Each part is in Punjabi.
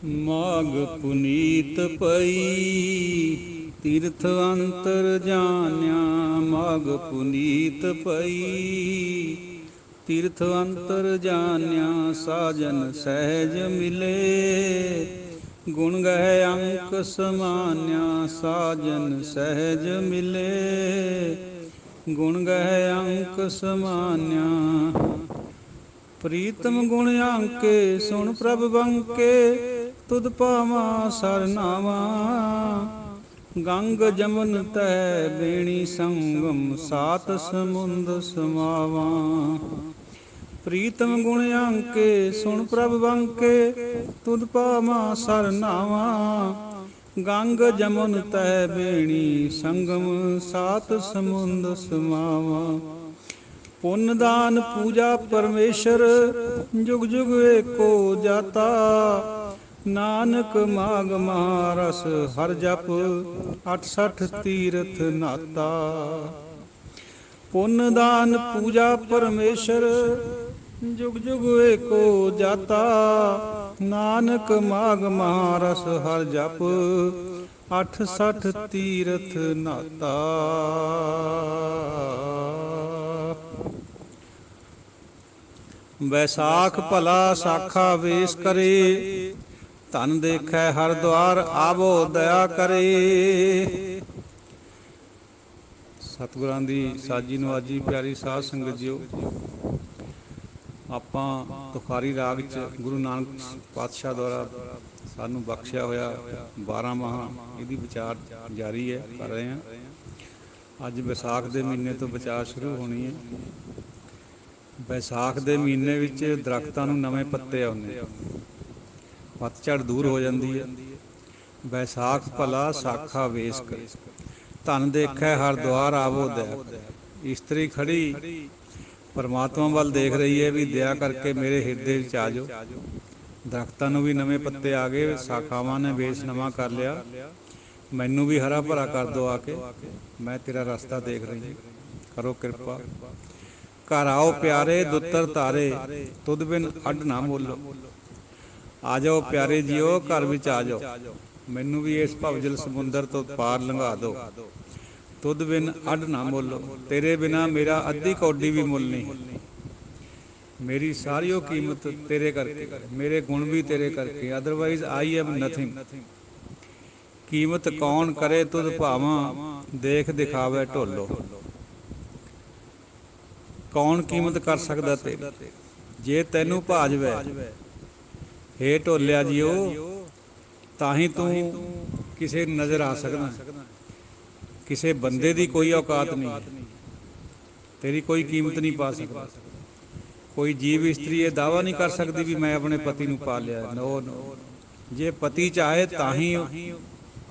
ਮਾਘ ਪੁਨੀਤ ਪਈ ਤੀਰਥ ਅੰਤਰ ਜਾਣਿਆ। ਮਾਘ ਪੁਨੀਤ ਪਈ ਤੀਰਥ ਅੰਤਰ ਜਾਣਿਆ। ਸਾਜਨ ਸਹਿਜ ਮਿਲੇ ਗੁਣ ਗਹਿ ਅੰਕ ਸਮਾਨਿਆ। ਸਾਜਨ ਸਹਿਜ ਮਿਲੇ ਗੁਣ ਗਹਿ ਅੰਕ ਸਮਾਨਿਆ। ਪ੍ਰੀਤਮ ਗੁਣ ਆਂਕੇ ਸੁਣ ਪ੍ਰਭ ਬੰਕੇ ਤੁਧ ਪਾਵਾਂ ਸਰਨਾਵਾ। ਗੰਗ ਜਮਨ ਤੈ ਬੇਣੀ ਸੰਗਮ ਸਾਤ ਸਮੁੰਦ ਸਮਾਵਾ। ਪ੍ਰੀਤਮ ਗੁਣ ਆਂਕੇ ਸੁਣ ਪ੍ਰਭ ਬੰਕੇ ਤੁਧ ਪਾਵਾਂ ਸਰਨਾਵਾ। ਗੰਗ ਜਮਨ ਤੈ ਬੇਣੀ ਸੰਗਮ ਸਾਤ ਸਮੁੰਦ ਸਮਾਵਾ। ਪੁੰਨ ਦਾਨ ਪੂਜਾ ਪਰਮੇਸ਼ਰ ਜੁਗ ਜੁਗ ਏਕੋ ਜਾਤਾ। ਨਾਨਕ ਮਾਘ ਮਹਾਰਸ ਹਰ ਜਪ 68 ਤੀਰਥ ਨਾਤਾ। ਪੁੰਨ ਦਾਨ ਪੂਜਾ ਪਰਮੇਸ਼ਰ ਜੁਗ ਜੁਗ ਏਕੋ ਜਾਤਾ। ਨਾਨਕ ਮਾਘ ਮਹਾਰਸ ਹਰ ਜਪ 68 ਤੀਰਥ ਨਾਤਾ। ਵੈਸਾਖ ਭਲਾ ਸਾਖਾ ਵੇਸ ਕਰੇ ਧਨ ਦੇਖੈ ਹਰ ਦੁਆਰ ਆਵੋ ਦਇਆ ਕਰੇ। ਸਤਿਗੁਰਾਂ ਦੀ ਸਾਜੀ ਨਵਾਜੀ ਪਿਆਰੀ ਸਾਧ ਸੰਗਤ ਜੀਓ, ਆਪਾਂ ਤੁਖਾਰੀ ਰਾਗ 'ਚ ਗੁਰੂ ਨਾਨਕ ਪਾਤਸ਼ਾਹ ਦੁਆਰਾ ਸਾਨੂੰ ਬਖਸ਼ਿਆ ਹੋਇਆ 12 ਮਾਹ ਇਹਦੀ ਵਿਚਾਰ ਜਾਰੀ ਹੈ, ਕਰ ਰਹੇ ਹਾਂ। ਅੱਜ ਵਿਸਾਖ ਦੇ ਮਹੀਨੇ ਤੋਂ ਵਿਚਾਰ ਸ਼ੁਰੂ ਹੋਣੀ ਹੈ। ਵਿਸਾਖ ਦੇ ਮਹੀਨੇ ਵਿੱਚ ਦਰੱਖਤਾਂ ਨੂੰ ਨਵੇਂ ਪੱਤੇ ਆਉਂਦੇ, ਪਤਝੜ ਦੂਰ ਹੋ ਜਾਂਦੀ ਹੈ। ਵਿਸਾਖ ਭਲਾ ਸਾਖਾ ਵੇਸ ਕਰੇ ਧਨ ਦੇਖੈ ਹਰ ਦੁਆਰ ਆਵੋ ਦਇਆ। ਇਸਤਰੀ ਖੜੀ ਪਰਮਾਤਮਾ ਵੱਲ ਦੇਖ ਰਹੀ ਹੈ ਵੀ ਦਇਆ ਕਰਕੇ ਮੇਰੇ ਹਿਰਦੇ ਵਿੱਚ ਆ ਜਾਓ। ਦਰੱਖਤਾਂ ਨੂੰ ਵੀ ਨਵੇਂ ਪੱਤੇ ਆ ਗਏ, ਸ਼ਾਖਾਵਾਂ ਨੇ ਵੇਸ ਨਵਾਂ ਕਰ ਲਿਆ। ਮੈਨੂੰ ਵੀ ਹਰਾ ਭਰਾ ਕਰ ਦਿਓ ਆ ਕੇ, ਮੈਂ ਤੇਰਾ ਰਸਤਾ ਦੇਖ ਰਹੀ, ਕਰੋ ਕਿਰਪਾ। ਘਰ ਆਓ ਪਿਆਰੇ ਦੁੱਤਰ ਤਾਰੇ ਤੁਧ ਬਿਨ ਅੱਡ ਨਾ ਮੋਲੋ। ਆ ਜਾਓ ਪਿਆਰੇ ਜੀਓ, ਘਰ ਵਿੱਚ ਆ ਜਾਓ, ਮੈਨੂੰ ਵੀ ਇਸ ਭਵਜਲ ਸਮੁੰਦਰ ਤੋਂ ਪਾਰ ਲੰਘਾ ਦਿਓ। ਤੁਧ ਬਿਨ ਅੱਡ ਨਾ ਮੋਲੋ, ਤੇਰੇ ਬਿਨਾ ਮੇਰਾ ਅੱਧੀ ਕੌਡੀ ਵੀ ਮੁੱਲ ਨਹੀਂ। ਮੇਰੀ ਸਾਰੀ ਉਹ ਕੀਮਤ ਤੇਰੇ ਕਰਕੇ, ਮੇਰੇ ਗੁਣ ਵੀ ਤੇਰੇ ਕਰਕੇ, ਅਦਰਵਾਈਜ਼ ਆਈ ਐਮ ਨਥਿੰਗ। ਕੀਮਤ ਕੌਣ ਕਰੇ ਤੁਧ ਭਾਵਾਂ ਦੇਖ ਦਿਖਾਵੇ ਢੋਲੋ। ਕੌਣ ਕੀਮਤ ਕਰ ਸਕਦਾ ਤੇਰੀ ਜੇ ਤੈਨੂੰ ਭਾ ਜਾਵੇ। ਹੇ ਢੋਲਿਆ ਜੀਓ, ਤਾਂ ਹੀ ਤੂੰ ਕਿਸੇ ਨਜ਼ਰ ਆ ਸਕਦਾ। ਕਿਸੇ ਬੰਦੇ ਦੀ ਕੋਈ ਔਕਾਤ ਨਹੀਂ, ਤੇਰੀ ਕੋਈ ਕੀਮਤ ਨਹੀਂ ਪਾ ਸਕਦਾ। ਕੋਈ ਜੀਵ ਇਸਤਰੀ ਇਹ ਦਾਅਵਾ ਨਹੀਂ ਕਰ ਸਕਦੀ ਵੀ ਮੈਂ ਆਪਣੇ ਪਤੀ ਨੂੰ ਪਾ ਲਿਆ। ਨੋ ਨੋ, ਜੇ ਪਤੀ ਚਾਹੇ ਤਾਂ ਹੀ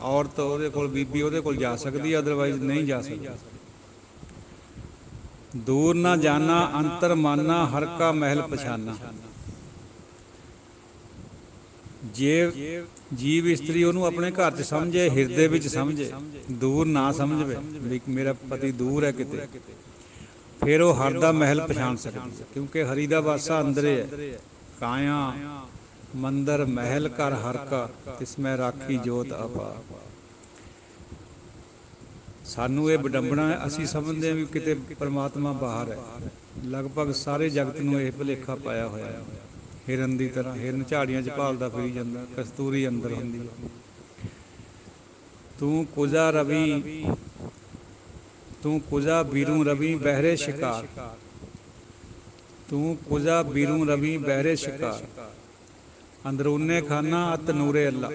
ਔਰਤ ਉਹਦੇ ਕੋਲ, ਬੀਬੀ ਉਹਦੇ ਕੋਲ ਜਾ ਸਕਦੀ, ਅਦਰਵਾਈਜ਼ ਨਹੀਂ ਜਾ ਸਕਦੀ। ਦੂਰ ਨਾ ਜਾਣਾ ਅੰਤਰ ਮਾਨਾ ਹਰ ਕਾ ਮਹਿਲ ਪਛਾਨਾ। ਜੇ ਜੀਵ ਇਸਤਰੀ ਉਹਨੂੰ ਆਪਣੇ ਘਰ 'ਚ ਸਮਝੇ, ਹਿਰਦੇ ਵਿੱਚ ਸਮਝੇ, ਦੂਰ ਨਾ ਸਮਝਵੇ ਵੀ ਮੇਰਾ ਪਤੀ ਦੂਰ ਹੈ ਕਿਤੇ, ਫਿਰ ਉਹ ਹਰ ਦਾ ਮਹਿਲ ਪਛਾਣ ਸਕਦੀ ਹੈ। ਕਿਉਂਕਿ ਹਰੀ ਦਾ ਵਾਸਾ ਅੰਦਰੇ ਹੈ। ਕਾਇਆ ਮੰਦਰ ਮਹਿਲ ਘਰ ਹਰ ਕਾ ਤਿਸ ਮੈਂ ਰਾਖੀ ਜੋਤ ਆਪਾ। ਸਾਨੂੰ ਇਹ ਵਿਡੰਬਣਾ, ਅਸੀਂ ਸਮਝਦੇ ਹਾਂ ਵੀ ਕਿਤੇ ਪਰਮਾਤਮਾ ਬਾਹਰ ਹੈ। ਲਗਭਗ ਸਾਰੇ ਜਗਤ ਨੂੰ ਇਹ ਭੁਲੇਖਾ ਪਾਇਆ ਹੋਇਆ ਹੈ। ਹਿਰਨ ਦੀ ਤਰ੍ਹਾਂ, ਹਿਰਨ ਝਾੜੀਆਂ 'ਚ ਭਾਲਦਾ ਫਿਰੀ ਜਾਂਦਾ, ਕਸਤੂਰੀ ਅੰਦਰ ਹੁੰਦੀ ਹੈ। ਤੂੰ ਕੁਜਾ ਰਵੀ, ਤੂੰ ਕੁਜਾ ਬੀਰੂ ਰਵੀ ਬਹਿਰੇ ਸ਼ਿਕਾਰ। ਤੂੰ ਕੁਜਾ ਬੀਰੂ ਰਵੀ ਬਹਿਰੇ ਸ਼ਿਕਾਰ, ਅੰਦਰੂਨੇ ਖਾਨਾ ਅਤ ਨੂਰੇ ਅੱਲਾ।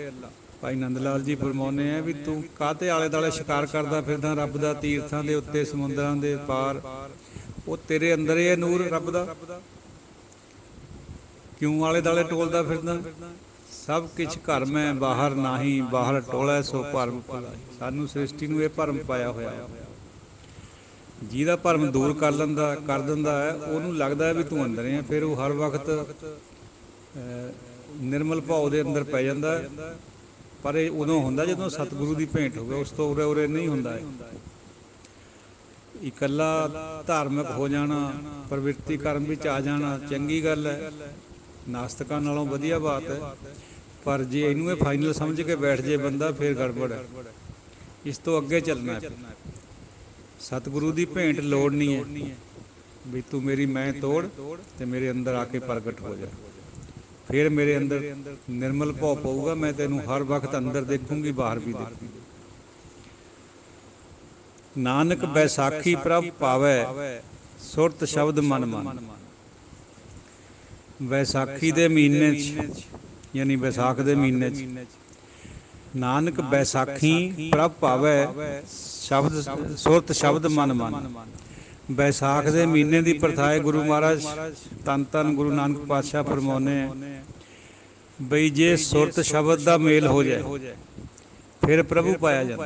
ਭਾਈ ਨੰਦ ਲਾਲ ਜੀ ਫਰਮਾਉਂਦੇ ਆ ਵੀ ਤੂੰ ਕਾਹਤੇ ਆਲੇ ਦੁਆਲੇ ਸ਼ਿਕਾਰ ਕਰਦਾ ਫਿਰਦਾ ਰੱਬ ਦਾ, ਤੀਰਥਾਂ ਦੇ ਉੱਤੇ, ਸਮੁੰਦਰਾਂ ਦੇ ਪਾਰ। ਉਹ ਤੇਰੇ ਅੰਦਰ ਹੀ ਹੈ ਨੂਰ ਰੱਬ ਦਾ, ਕਿਉਂ ਆਲੇ ਦੁਆਲੇ ਟੋਲਦਾ ਫਿਰਦਾ। ਸਭ ਕੁਛ ਘਰ ਮੈਂ ਬਾਹਰ ਨਾਹੀਂ, ਬਾਹਰ ਟੋਲੇ ਸੋ ਭਰਮ ਭੁਲਾਈ। ਸਾਨੂੰ ਸ੍ਰਿਸ਼ਟੀ ਨੂੰ ਇਹ ਭਰਮ ਪਾਇਆ ਹੋਇਆ। ਜਿਹਦਾ ਭਰਮ ਦੂਰ ਕਰ ਦਿੰਦਾ ਹੈ, ਉਹਨੂੰ ਲੱਗਦਾ ਵੀ ਤੂੰ ਅੰਦਰ ਹੈ। ਫਿਰ ਉਹ ਹਰ ਵਕਤ ਨਿਰਮਲ ਭਾਉ ਦੇ ਅੰਦਰ ਪੈ ਜਾਂਦਾ। ਪਰ ਇਹ ਉਦੋਂ ਹੁੰਦਾ ਜਦੋਂ ਸਤਿਗੁਰੂ ਦੀ ਭੇਂਟ ਹੋਵੇ, ਉਸ ਤੋਂ ਉਰੇ ਨਹੀਂ ਹੁੰਦਾ। ਇਕੱਲਾ ਧਾਰਮਿਕ ਹੋ ਜਾਣਾ, ਪ੍ਰਵਿਰਤੀ ਕਰਮ ਵਿੱਚ ਆ ਜਾਣਾ ਚੰਗੀ ਗੱਲ ਹੈ, ਨਾਸਤਕਾਂ ਨਾਲੋਂ ਵਧੀਆ ਬਾਤ ਹੈ। पर जे इनू फाइनल समझ के बैठ जाए बंदा फिर गड़बड़ है। इस तो अगे चलना है। सतगुरु की भेंट लोड़ नहीं है भी तू मेरी मैं तोड़ ते मेरे अंदर आके प्रगट हो जा, फिर मेरे अंदर निर्मल भाव पऊगा, मैं तेनू हर वक्त अंदर देखूंगी बाहर भी देखूंगी। नानक बैसाखी प्रभ पावै सुरत शब्द मन मन। बैसाखी दे महीने यानी बैसाख दे महीने नानक बैसाखी प्रभ पावै शब्द सुरत शब्द मन मन। बैसाख दे महीने की प्रथा है, गुरु महाराज धन धन गुरु नानक पातशाह फरमाउने बई जे सुरत शब्द का मेल हो जाए फिर प्रभु पाया जाता।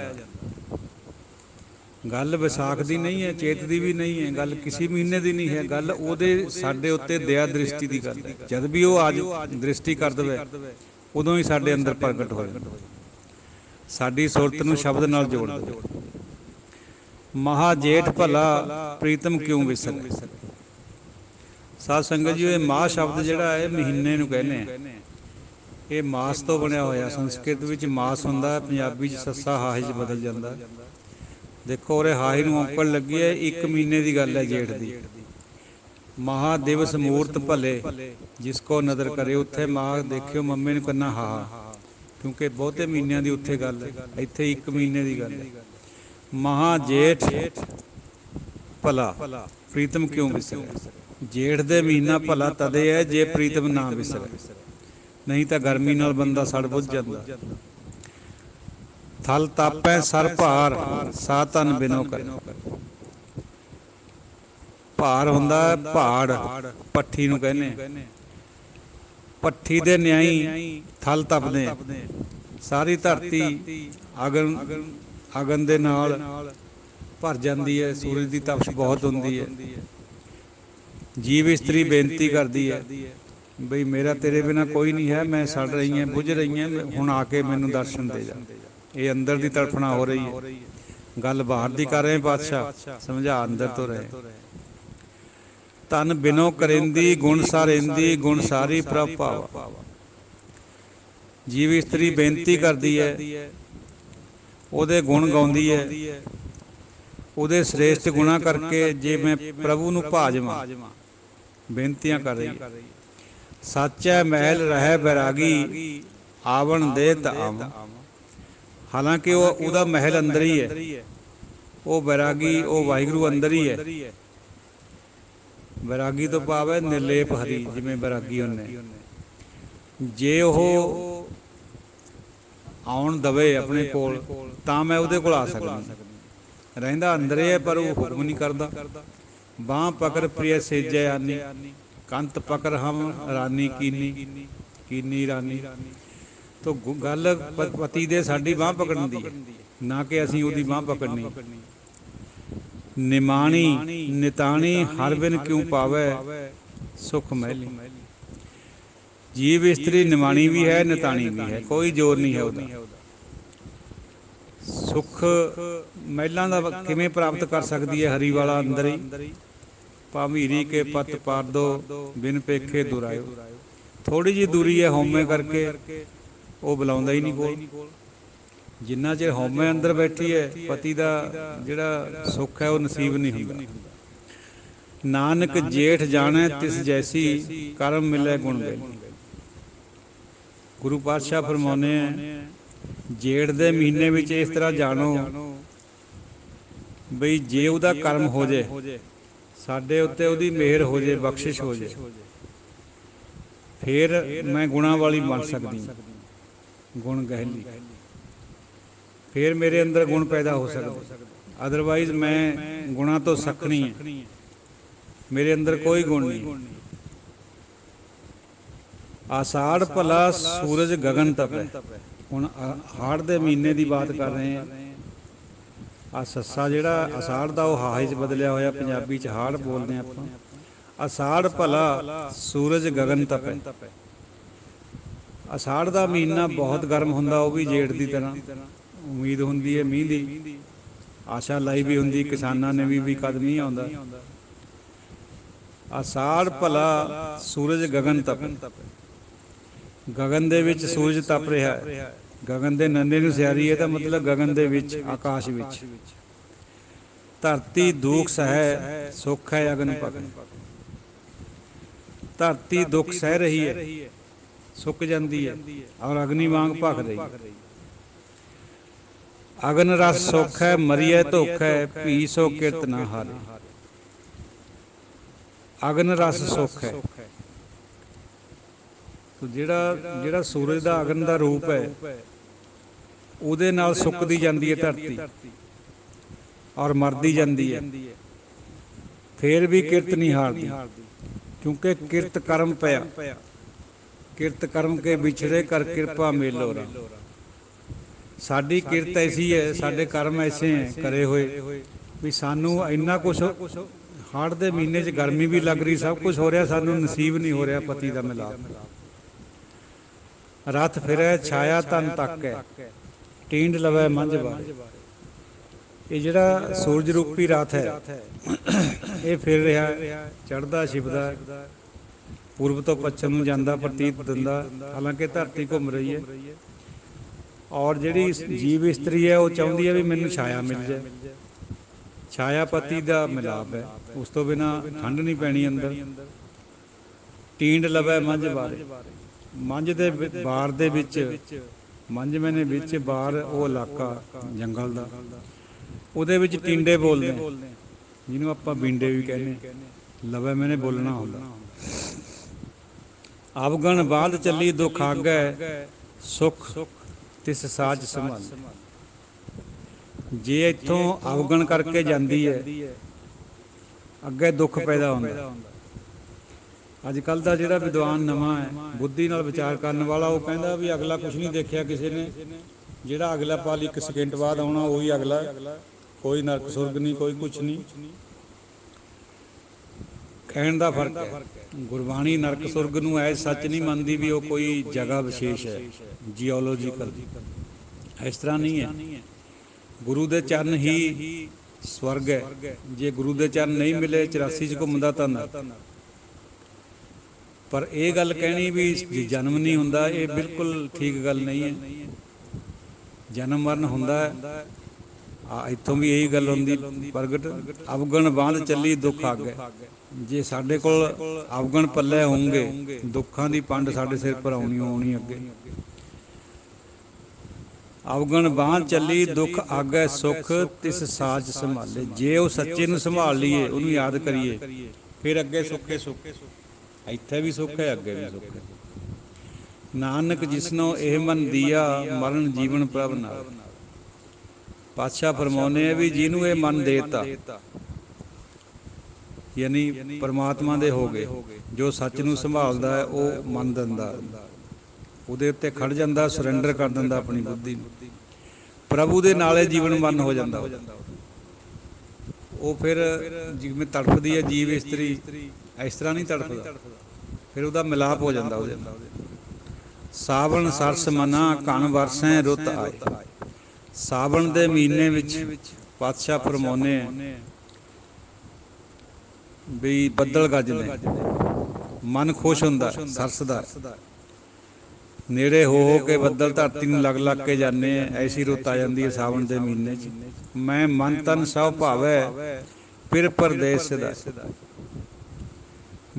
गल विसाख की नहीं है, चेत की भी नहीं है, गल किसी महीने की नहीं है, गल ਉਹਦੇ ਸਾਡੇ ਉੱਤੇ दया दृष्टि की गल है। जद भी वो आज दृष्टि कर दे उदों ही साडे अंदर प्रगट हो जाए, साडी सुरत नूं शब्द नाल जोड़ दे। महा जेठ भला प्रीतम क्यों विसरे। साध संगत जी, ये माह शब्द जिहड़ा है महीने नूं कहने हैं, ये मास तो बनया होया। संस्कृत विच मास हुंदा, पंजाबी च सस्सा हाही च बदल जांदा। देखो उरे हाही नूं औंकड़ लगी है, एक महीने की गल है जेठ की। महादिवस मूर्त भले जिसको नदर करे, उत्थे माँ देखियो मम्मी नूं कन्ना हा, क्योंकि बहुते महीनों की उत्थे गल है, इत्थे एक महीने की गल है। महा जेठ भला प्रीतम क्यों विसरे। जेठ दे महीना भला तदे है जे प्रीतम ना विसरे, नहीं तो गर्मी नाल बंदा सड़ बुझ जांदा। थल तापै सर भार सा तन बिनो करे। भार हुंदा पहाड़, पट्ठी नूं कहने, पट्ठी दे न्याई थल तपदे, सारी धरती अगन अगन दे नाल भर जाती है, सूरज की तपश बहुत होंदी है। जीव इस्त्री बेनती करती है बई मेरा तेरे बिना कोई नहीं है, मैं सड़ रही हैं बुझ रही हैं, हुण आके मैनू दर्शन दे जा। ये अंदर की तड़फना हो रही है, गल बाहर की कर रहे पातशाह, समझा अंदर तो रहे। तन बिनो करेंदी गुण सारेंदी, गुण सारी प्रभ पावा। जीव इस्त्री बेनती करती है, ਉਹਦੇ गुण गाउंदी है, ਉਹਦੇ श्रेष्ठ गुणा करके जे मैं प्रभु नूं भा जावां, बेनतियां कर रही है। सच है महल रहे बैरागी आवन दे ताम। हालांकि वो ਉਹਦਾ महल अंदर ही है, वो बैरागी वो वाहिगुरू अंदर ही है। बैरागी तो भाव है निर्लेप हरी, जिवें बैरागी होने जे ਉਹ आउण दवे अपने कोल तां मैं ਉਹਦੇ कोल आ सकदा। रहिंदा अंदर है पर वो हुक्म नहीं करदा। बांह पकड़ प्रिय सेजे आनी, कंत पकड़ हम रानी कीनी, कीनी रानी। तो गल पति दे साडी बांह पकड़न दी है, ना कि असीं ਉਹਦੀ बांह पकड़नी। निमाणी निताणी हर बिन क्यों पावे सुख महली। जीव इस्त्री निमाणी भी है निताणी भी है, कोई जोर नहीं है ਉਹਦਾ। सुख महलों का किवें प्राप्त कर सकती है, हरी वाला अंदर ही। भामीरी के पत पार दो बिन पेखे दुरायो। थोड़ी जी दूरी है होमे करके, वो बुलाउंदा ही नहीं कोल। जिन्ना चिर होमे अंदर बैठी है, पति का जिहड़ा सुख है वो नसीब नहीं हुंदा। नानक जेठ जाने तिस जैसी करम मिले गुण बेली। गुरु पातशाह फरमाउने जेठ दे महीने विच इस तरह जानो बई जे उहदा कर्म हो जाए, साडे उत्ते उहदी मेहर हो जाए, बख्शिश हो जाए, फिर मैं गुणा वाली बन सकदी, गुण गहली, फिर मेरे अंदर गुण पैदा हो सकते। अदरवाइज मैं गुणा तो सखनी है, मेरे अंदर कोई गुण नहीं। आषाढ़ भला सूरज गगन तपे। हुण हाड़ दे महीने की बात कर रहे हैं। आ सस्सा जिहड़ा आषाढ़ दा वो हाही च बदलिया होया, पंजाबी च हाड़ बोलते हैं आपां। आषाढ़ भला सूरज गगन तपे। आषाढ़ दा महीना बहुत गर्म हुंदा, वो भी जेठ की तरह। उम्मीद हुंदी है मींह दी, आशा लाई भी हुंदी किसानां ने भी कद मींह आउंदा। आषाढ़ भला सूरज गगन तपे। ਗਗਨ ਦੇ ਵਿੱਚ ਸੂਰਜ ਤਪ ਰਿਹਾ ਹੈ, ਗਗਨ ਦੇ ਨੰਨੇ ਨੂੰ ਸਿਆਰੀ ਹੈ ਤਾਂ ਮਤਲਬ ਗਗਨ ਦੇ ਵਿੱਚ, ਆਕਾਸ਼ ਵਿੱਚ। ਧਰਤੀ ਦੁੱਖ ਸਹਿ ਸੁੱਖ ਹੈ ਅਗਨ ਭਗੈ। ਧਰਤੀ ਦੁੱਖ ਸਹਿ ਰਹੀ ਹੈ, ਸੁੱਕ ਜਾਂਦੀ ਹੈ, ਔਰ ਅਗਨੀ ਵਾਂਗ ਭਖ ਰਹੀ ਹੈ। ਅਗਨ ਰਸ ਸੁੱਖ ਹੈ ਮਰੀਐ ਧੁੱਖ ਹੈ, ਭੀ ਸੋ ਕਿਰਤ ਨਾ ਹਾਰੇ। ਅਗਨ ਰਸ ਸੁੱਖ ਹੈ। ਜਿਹੜਾ ਸੂਰਜ ਦਾ ਅਗਨ ਦਾ ਰੂਪ ਹੈ, ਉਹਦੇ ਨਾਲ ਸੁੱਕਦੀ ਜਾਂਦੀ ਹੈ ਧਰਤੀ ਔਰ ਮਰਦੀ ਜਾਂਦੀ ਹੈ, ਫੇਰ ਵੀ ਕਿਰਤ ਨਹੀਂ ਹਾਰਦੀ, ਕਿਉਂਕਿ ਕਿਰਤ ਕਰਮ ਪਿਆ। ਕਿਰਤ ਕਰਮ ਕੇ ਵਿਛੜੇ ਕਰ ਕਿਰਪਾ ਮੇਲੋ ਰਾਮ। ਸਾਡੀ ਕਿਰਤ ਐਸੀ ਹੈ, ਸਾਡੇ ਕਰਮ ਐਸੇ ਹੈ ਕਰੇ ਹੋਏ ਵੀ ਸਾਨੂੰ ਇੰਨਾ ਕੁਛ, ਹਾੜ ਦੇ ਮਹੀਨੇ 'ਚ ਗਰਮੀ ਵੀ ਲੱਗ ਰਹੀ, ਸਭ ਕੁਛ ਹੋ ਰਿਹਾ, ਸਾਨੂੰ ਨਸੀਬ ਨਹੀਂ ਹੋ ਰਿਹਾ ਪਤੀ ਦਾ ਮਿਲਾਪ। ਰਥ ਫਿਰੈ ਛਾਇਆ ਧਨ ਤੱਕ ਹੈ, ਟੀਂਡ ਲਵੈ ਮੰਝ ਬਾਰੇ। ਇਹ ਜਿਹੜਾ ਸੂਰਜ ਰੂਪੀ ਰਥ ਹੈ, ਇਹ ਫਿਰ ਰਿਹਾ, ਚੜ੍ਹਦਾ ਛਿਪਦਾ, ਪੂਰਬ ਤੋਂ ਪੱਛਮ ਨੂੰ ਜਾਂਦਾ ਪ੍ਰਤੀਤ ਦਿੰਦਾ। ਹਾਲਾਂਕਿ ਧਰਤੀ ਘੁੰਮ ਰਹੀ ਹੈ, ਔਰ ਜਿਹੜੀ ਜੀਵ ਇਸਤਰੀ ਹੈ ਉਹ ਚਾਹੁੰਦੀ ਹੈ ਵੀ ਮੈਨੂੰ ਛਾਇਆ ਮਿਲ ਜਾਏ। ਛਾਇਆ ਪਤੀ ਦਾ ਮਿਲਾਪ ਹੈ, ਉਸ ਤੋਂ ਬਿਨਾਂ ਠੰਡ ਨਹੀਂ ਪੈਣੀ ਅੰਦਰ। ਟੀਂਡ ਲਵੈ ਮੰਝ ਬਾਰੇ। ਮੰਝ ਦੇ ਬਾਰ ਦੇ ਵਿੱਚ, ਮੰਝ ਮੈਨੇ ਵਿੱਚ ਬਾਰ, ਉਹ ਇਲਾਕਾ ਜੰਗਲ ਦਾ, ਉਹਦੇ ਵਿੱਚ ਟੀਂਡੇ ਬੋਲਦੇ, ਜਿਹਨੂੰ ਆਪਾਂ ਬੀਂਡੇ ਵੀ ਕਹਿੰਦੇ। ਲਵੈ ਮੈਨੇ ਬੋਲਣਾ ਹੁੰਦਾ। ਅਵਗਣ ਬਾਂਧ ਚੱਲੀ ਦੁੱਖ ਆਗੈ, ਸੁੱਖ ਤਿਸ ਸਾਜ ਸੰਭਾਲ। ਜੇ ਇੱਥੋਂ ਅਵਗਣ ਕਰਕੇ ਜਾਂਦੀ ਹੈ, ਅੱਗੇ ਦੁੱਖ ਪੈਦਾ ਹੁੰਦਾ। ਅੱਜ ਕੱਲ੍ਹ ਦਾ ਜਿਹੜਾ ਵਿਦਵਾਨ ਨਵਾਂ ਹੈ, ਬੁੱਧੀ ਨਾਲ ਵਿਚਾਰ ਕਰਨ ਵਾਲਾ, ਉਹ ਕਹਿੰਦਾ ਵੀ ਅਗਲਾ ਕੁਛ ਨਹੀਂ ਦੇਖਿਆ ਕਿਸੇ ਨੇ, ਜਿਹੜਾ ਅਗਲਾ ਪਲ 1 ਸਕਿੰਟ ਬਾਅਦ ਆਉਣਾ ਉਹੀ ਅਗਲਾ, ਕੋਈ ਨਰਕ ਸੁਰਗ ਨਹੀਂ, ਕੋਈ ਕੁਛ ਨਹੀਂ। ਕਹਿਣ ਦਾ ਫਰਕ ਹੈ। ਗੁਰਬਾਣੀ ਨਰਕ ਸੁਰਗ ਨੂੰ ਐ ਸੱਚ ਨਹੀਂ ਮੰਨਦੀ ਵੀ ਉਹ ਕੋਈ ਜਗ੍ਹਾ ਵਿਸ਼ੇਸ਼ ਹੈ, ਜੀਓਲੋਜੀਕਲ। ਇਸ ਤਰ੍ਹਾਂ ਨਹੀਂ ਹੈ। ਗੁਰੂ ਦੇ ਚਰਨ ਹੀ ਸਵਰਗ ਹੈ। ਜੇ ਗੁਰੂ ਦੇ ਚਰਨ ਨਹੀਂ ਮਿਲੇ, 84 'ਚ ਘੁੰਮਦਾ ਤਾਂ ਨਰਕ। ਪਰ ਇਹ ਗੱਲ ਕਹਿਣੀ ਵੀ ਜਨਮ ਨਹੀਂ ਹੁੰਦਾ, ਇਹ ਬਿਲਕੁਲ ਠੀਕ ਗੱਲ ਨਹੀਂ ਹੈ। ਜਨਮ ਮਰਨ ਹੁੰਦਾ ਹੈ। ਇੱਥੋਂ ਵੀ ਇਹੀ ਗੱਲ ਹੁੰਦੀ ਪ੍ਰਗਟ, ਅਵਗਣ ਬਾਂਧ ਚੱਲੀ ਦੁੱਖ ਆਗੈ। ਜੇ ਸਾਡੇ ਕੋਲ ਅਵਗਣ ਪੱਲੇ ਹੋਣਗੇ, ਦੁੱਖਾਂ ਦੀ ਪੰਡ ਸਾਡੇ ਸਿਰ ਪਰ ਆਉਣੀ ਅੱਗੇ। ਅਵਗਣ ਬਾਂਧ ਚੱਲੀ ਦੁੱਖ ਆਗੈ, ਸੁੱਖ ਤਿਸ ਸਾਜ ਸੰਭਾਲੇ। ਜੇ ਉਹ ਸੱਚੇ ਨੂੰ ਸੰਭਾਲ ਲਈਏ, ਉਹਨੂੰ ਯਾਦ ਕਰੀਏ, ਫਿਰ ਅੱਗੇ ਸੁੱਖੇ ਸੁੱਖ। ਇੱਥੇ ਵੀ ਸੁੱਖ ਹੈ, ਅੱਗੇ ਵੀ ਸੁੱਖ ਹੈ। ਨਾਨਕ ਜਿਸਨੋ ਇਹ ਮਨ ਦੀਆ, ਮਰਨ ਜੀਵਨ ਪ੍ਰਭ ਨਾਲ। ਪਾਤਸ਼ਾਹ ਫਰਮਾਉਂਦੇ ਆ ਵੀ ਜਿਹਨੂੰ ਇਹ ਮਨ ਦੇਤਾ, ਯਾਨੀ ਪਰਮਾਤਮਾ ਦੇ ਹੋ ਗਏ, ਜੋ ਸੱਚ ਨੂੰ ਸੰਭਾਲਦਾ ਹੈ, ਉਹ ਮਨ ਦਿੰਦਾ, ਉਹਦੇ ਉੱਤੇ ਖੜ ਜਾਂਦਾ, ਸਰੈਂਡਰ ਕਰ ਦਿੰਦਾ ਆਪਣੀ ਬੁੱਧੀ ਨੂੰ, ਪ੍ਰਭੂ ਦੇ ਨਾਲੇ ਜੀਵਨ ਮਰਨ ਹੋ ਜਾਂਦਾ। ਉਹ ਫਿਰ ਜਿਵੇਂ ਤੜਫਦੀ ਹੈ ਜੀਵ ਇਸਤਰੀ, ਇਸ ਤਰ੍ਹਾਂ ਨਹੀਂ ਤੜਫਦਾ, ਫਿਰ ਉਹਦਾ ਮਿਲਾਪ ਹੋ ਜਾਂਦਾ ਉਹਦੇ ਨਾਲ। ਸਾਵਣ ਸਰਸ ਮਨਾ ਕਣ ਵਰਸੈ ਰੁੱਤ ਆਏ। ਸਾਵਣ ਦੇ ਮਹੀਨੇ ਵਿੱਚ ਪਾਤਸ਼ਾਹ ਫਰਮਾਉਂਦੇ ਆ ਵੀ ਬੱਦਲ ਗੱਜਦੇ, ਮਨ ਖੁਸ਼ ਹੁੰਦਾ, ਸਰਸਦਾ। ਨੇੜੇ ਹੋ ਕੇ ਬੱਦਲ ਧਰਤੀ ਨੂੰ ਲੱਗ ਲੱਗ ਕੇ ਜਾਂਦੇ ਆ, ਐਸੀ ਰੁੱਤ ਆ ਜਾਂਦੀ ਹੈ ਸਾਵਣ ਦੇ ਮਹੀਨੇ 'ਚ। ਮੈਂ ਮਨ ਤਨ ਸਭ ਭਾਵੈ ਫਿਰ ਪਰਦੇਸ ਸਦਾ।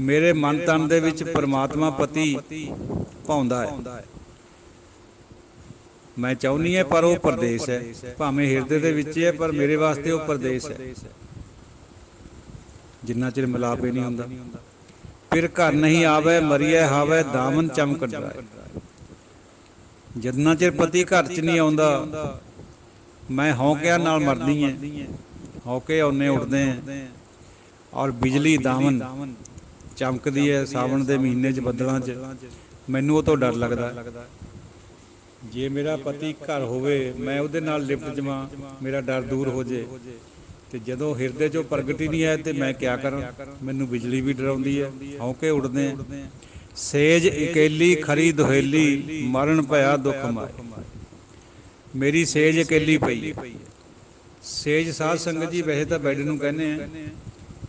ਮੇਰੇ ਮਨ ਤਨ ਦੇ ਵਿੱਚ ਪਰਮਾਤਮਾ ਪਤੀ ਭਾਉਂਦਾ ਹੈ। ਮੈਂ ਚਾਹੁੰਦੀ ਹਾਂ ਪਰ ਉਹ ਪਰਦੇਸ ਹੈ, ਭਾਵੇਂ ਹਿਰਦੇ ਦੇ ਵਿੱਚ ਹੈ, ਪਰ ਮੇਰੇ ਵਾਸਤੇ ਉਹ ਪਰਦੇਸ ਹੈ। ਜਿੰਨਾ ਚਿਰ ਮਿਲਾਪ ਹੀ ਨਹੀਂ ਹੁੰਦਾ। ਫਿਰ ਘਰ ਨਹੀਂ ਆਵੇ ਮਰੀਏ ਹਾਵੇ, ਦਾਮਨ ਚਮਕ ਡਰਾਏ। ਜਿੰਨਾ ਚਿਰ ਪਤੀ ਘਰ 'ਚ ਨਹੀਂ ਆਉਂਦਾ, ਮੈਂ ਹੌਕਿਆਂ ਨਾਲ ਮਰਦੀ ਹੈ। ਹੌਕੇ ਉਹਨੇ ਉੱਡਦੇ ਹੈ, ਔਰ ਬਿਜਲੀ ਦਾਮਨ ਚਮਕਦੀ ਹੈ ਸਾਵਣ ਦੇ ਮਹੀਨੇ 'ਚ ਬੱਦਲਾਂ 'ਚ। ਮੈਨੂੰ ਉਹ ਤੋਂ ਡਰ ਲੱਗਦਾ। ਜੇ ਮੇਰਾ ਪਤੀ ਘਰ ਹੋਵੇ, ਮੈਂ ਉਹਦੇ ਨਾਲ ਲਿਪਟ ਜਾਵਾਂ, ਮੇਰਾ ਡਰ ਦੂਰ ਹੋ ਜੇ। ਅਤੇ ਜਦੋਂ ਹਿਰਦੇ 'ਚੋਂ ਪ੍ਰਗਟ ਹੀ ਨਹੀਂ ਹੈ ਤਾਂ ਮੈਂ ਕਿਆ ਕਰਾਂ। ਮੈਨੂੰ ਬਿਜਲੀ ਵੀ ਡਰਾਉਂਦੀ ਹੈ, ਹੌਕੇ ਉੱਡਦੇ ਹੈ। ਸੇਜ ਇਕੇਲੀ ਖਰੀ ਦੁਹੇਲੀ, ਮਰਨ ਭਇਆ ਦੁੱਖ ਮਾਏ। ਮੇਰੀ ਸੇਜ ਇਕੇਲੀ ਪਈ ਹੈ। ਸੇਜ ਸਾਧ ਸੰਗਤ ਜੀ ਵੈਸੇ ਤਾਂ ਬੈੱਡ ਨੂੰ ਕਹਿੰਦੇ ਆ,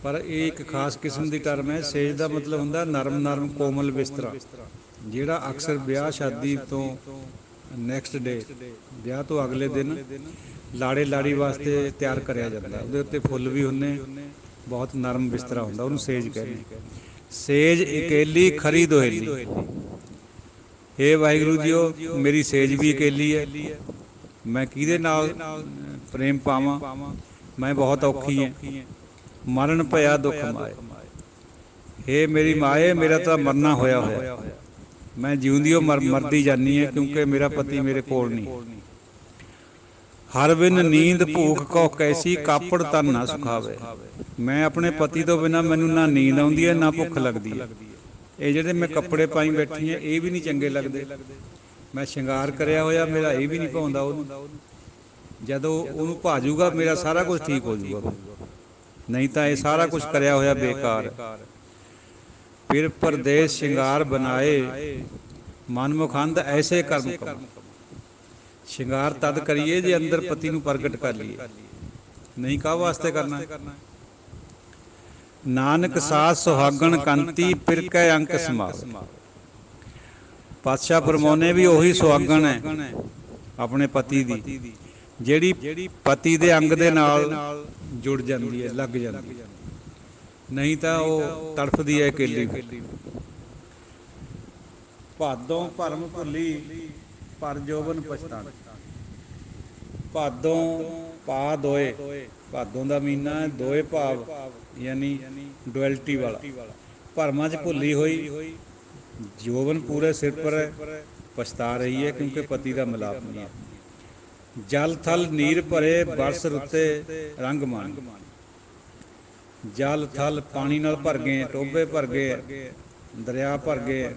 ਪਰ ਇਹ ਇੱਕ ਖਾਸ ਕਿਸਮ ਦੀ ਟਰਮ ਹੈ। ਸੇਜ ਦਾ ਮਤਲਬ ਹੁੰਦਾ ਨਰਮ ਨਰਮ ਕੋਮਲ ਬਿਸਤਰਾ, ਜਿਹੜਾ ਅਕਸਰ ਵਿਆਹ ਸ਼ਾਦੀ ਤੋਂ ਨੈਕਸਟ ਡੇ, ਵਿਆਹ ਤੋਂ ਅਗਲੇ ਦਿਨ ਲਾੜੇ ਲਾੜੀ ਵਾਸਤੇ ਤਿਆਰ ਕਰਿਆ ਜਾਂਦਾ। ਉਹਦੇ ਉੱਤੇ ਫੁੱਲ ਵੀ ਹੁੰਦੇ, ਬਹੁਤ ਨਰਮ ਬਿਸਤਰਾ ਹੁੰਦਾ, ਉਹਨੂੰ ਸੇਜ ਕਹਿੰਦੇ। ਸੇਜ ਇਕੇਲੀ ਖਰੀ ਦੁਹੇਲੀ। ਹੇ ਵਾਹਿਗੁਰੂ ਜੀਓ, ਮੇਰੀ ਸੇਜ ਵੀ ਇਕੇਲੀ ਹੈ, ਮੈਂ ਕਿਹਦੇ ਨਾਲ ਪ੍ਰੇਮ ਪਾਵਾਂ, ਮੈਂ ਬਹੁਤ ਔਖੀ ਹਾਂ, ਮਰਨ ਭਇਆ ਦੁੱਖ ਮਾਏ। ਹੇ ਮੇਰੀ ਮਾਏ, ਮੇਰਾ ਤਾਂ ਮਰਨਾ ਹੋਇਆ ਹੋਇਆ, ਮੈਂ ਜਿਉਂਦੀ ਮਰਦੀ ਜਾਂਦੀ ਹਾਂ, ਕਿਉਂਕਿ ਮੇਰਾ ਪਤੀ ਮੇਰੇ ਕੋਲ ਨਹੀਂ। ਹਰ ਬਿਨ ਨੀਂਦ ਭੂਖ ਕਉ ਕੈਸੀ, ਕਾਪੜ ਤਨ ਨਾ ਸੁਖਾਵੇ। ਮੈਂ ਆਪਣੇ ਪਤੀ ਤੋਂ ਬਿਨਾਂ ਮੈਨੂੰ ਨਾ ਨੀਂਦ ਆਉਂਦੀ ਹੈ, ਨਾ ਭੁੱਖ ਲੱਗਦੀ ਹੈ। ਇਹ ਜਿਹੜੇ ਮੈਂ ਕੱਪੜੇ ਪਾਈ ਬੈਠੀ ਹਾਂ, ਇਹ ਵੀ ਨਹੀਂ ਚੰਗੇ ਲੱਗਦੇ। ਮੈਂ ਸ਼ਿੰਗਾਰ ਕਰਿਆ ਹੋਇਆ, ਮੇਰਾ ਇਹ ਵੀ ਨਹੀਂ ਭਾਉਂਦਾ ਉਹਨੂੰ। ਜਦੋਂ ਉਹਨੂੰ ਭਾਜੂਗਾ, ਮੇਰਾ ਸਾਰਾ ਕੁਝ ਠੀਕ ਹੋ ਜਾਊਗਾ, ਨਹੀਂ ਤਾਂ ਇਹ ਸਾਰਾ ਕੁਝ ਕਰਿਆ ਹੋਇਆ ਬੇਕਾਰ ਹੈ। ਫਿਰ ਪਰਦੇਸ ਸ਼ਿੰਗਾਰ ਬਣਾਏ, ਮਨਮੁਖੰਦ ਐਸੇ ਕਰਮ ਕਮਾਏ। ਸ਼ਿੰਗਾਰ ਤਦ ਕਰੀਏ ਜੇ ਅੰਦਰ ਪਤੀ ਨੂੰ ਪ੍ਰਗਟ ਕਰ ਲਈਏ, ਨਹੀਂ ਕਾਹ ਵਾਸਤੇ ਕਰਨਾ। ਨਾਨਕ ਸਾਧ ਸੁਹਾਗਣ ਕੰਤੀ, ਪਿਰਕੈ ਅੰਕ ਸਮਾਵੇ। ਪਾਤਸ਼ਾਹ ਫਰਮਾਉਂਦੇ ਵੀ ਉਹੀ ਸੁਹਾਗਣ ਹੈ ਆਪਣੇ ਪਤੀ ਦੀ, ਜਿਹੜੀ ਪਤੀ ਦੇ ਅੰਗ ਦੇ ਨਾਲ ਜੁੜ ਜਾਂਦੀ ਹੈ, ਲੱਗ ਜਾਂਦੀ ਹੈ, ਨਹੀਂ ਤਾਂ ਉਹ ਤੜਫਦੀ ਹੈ ਇਕੱਲੀ। ਭਾਦੋਂ ਭਰਮ ਭੁੱਲੀ, ਪਰ ਜੋਬਨ ਪਛਤਾਣਾ। ਭਾਦੋਂ ਪਾ ਦੋਏ, ਭਾਦੋਂ ਦਾ ਮਹੀਨਾ ਹੈ, ਦੋਏ ਭਾਵ ਯਾਨੀ ਡੁਐਲਟੀ ਵਾਲਾ। ਭਰਮਾਂ 'ਚ ਭੁੱਲੀ ਹੋਈ, ਜੋਬਨ ਪੂਰੇ ਸਿਰ ਪਰ ਹੈ, ਪਛਤਾ ਰਹੀ ਹੈ, ਕਿਉਂਕਿ ਪਤੀ ਦਾ ਮਿਲਾਪ ਨਹੀਂ ਹੈ। ਜਲ ਥਲ ਨੀਰ ਭਰੇ, ਬਰਸ ਰੁੱਤੇ ਰੰਗ ਮਾਣ। ਜਲ ਥਲ ਪਾਣੀ ਨਾਲ ਭਰ ਗਏ, ਟੋਭੇ ਭਰ ਗਏ, ਦਰਿਆ ਭਰ ਗਏ,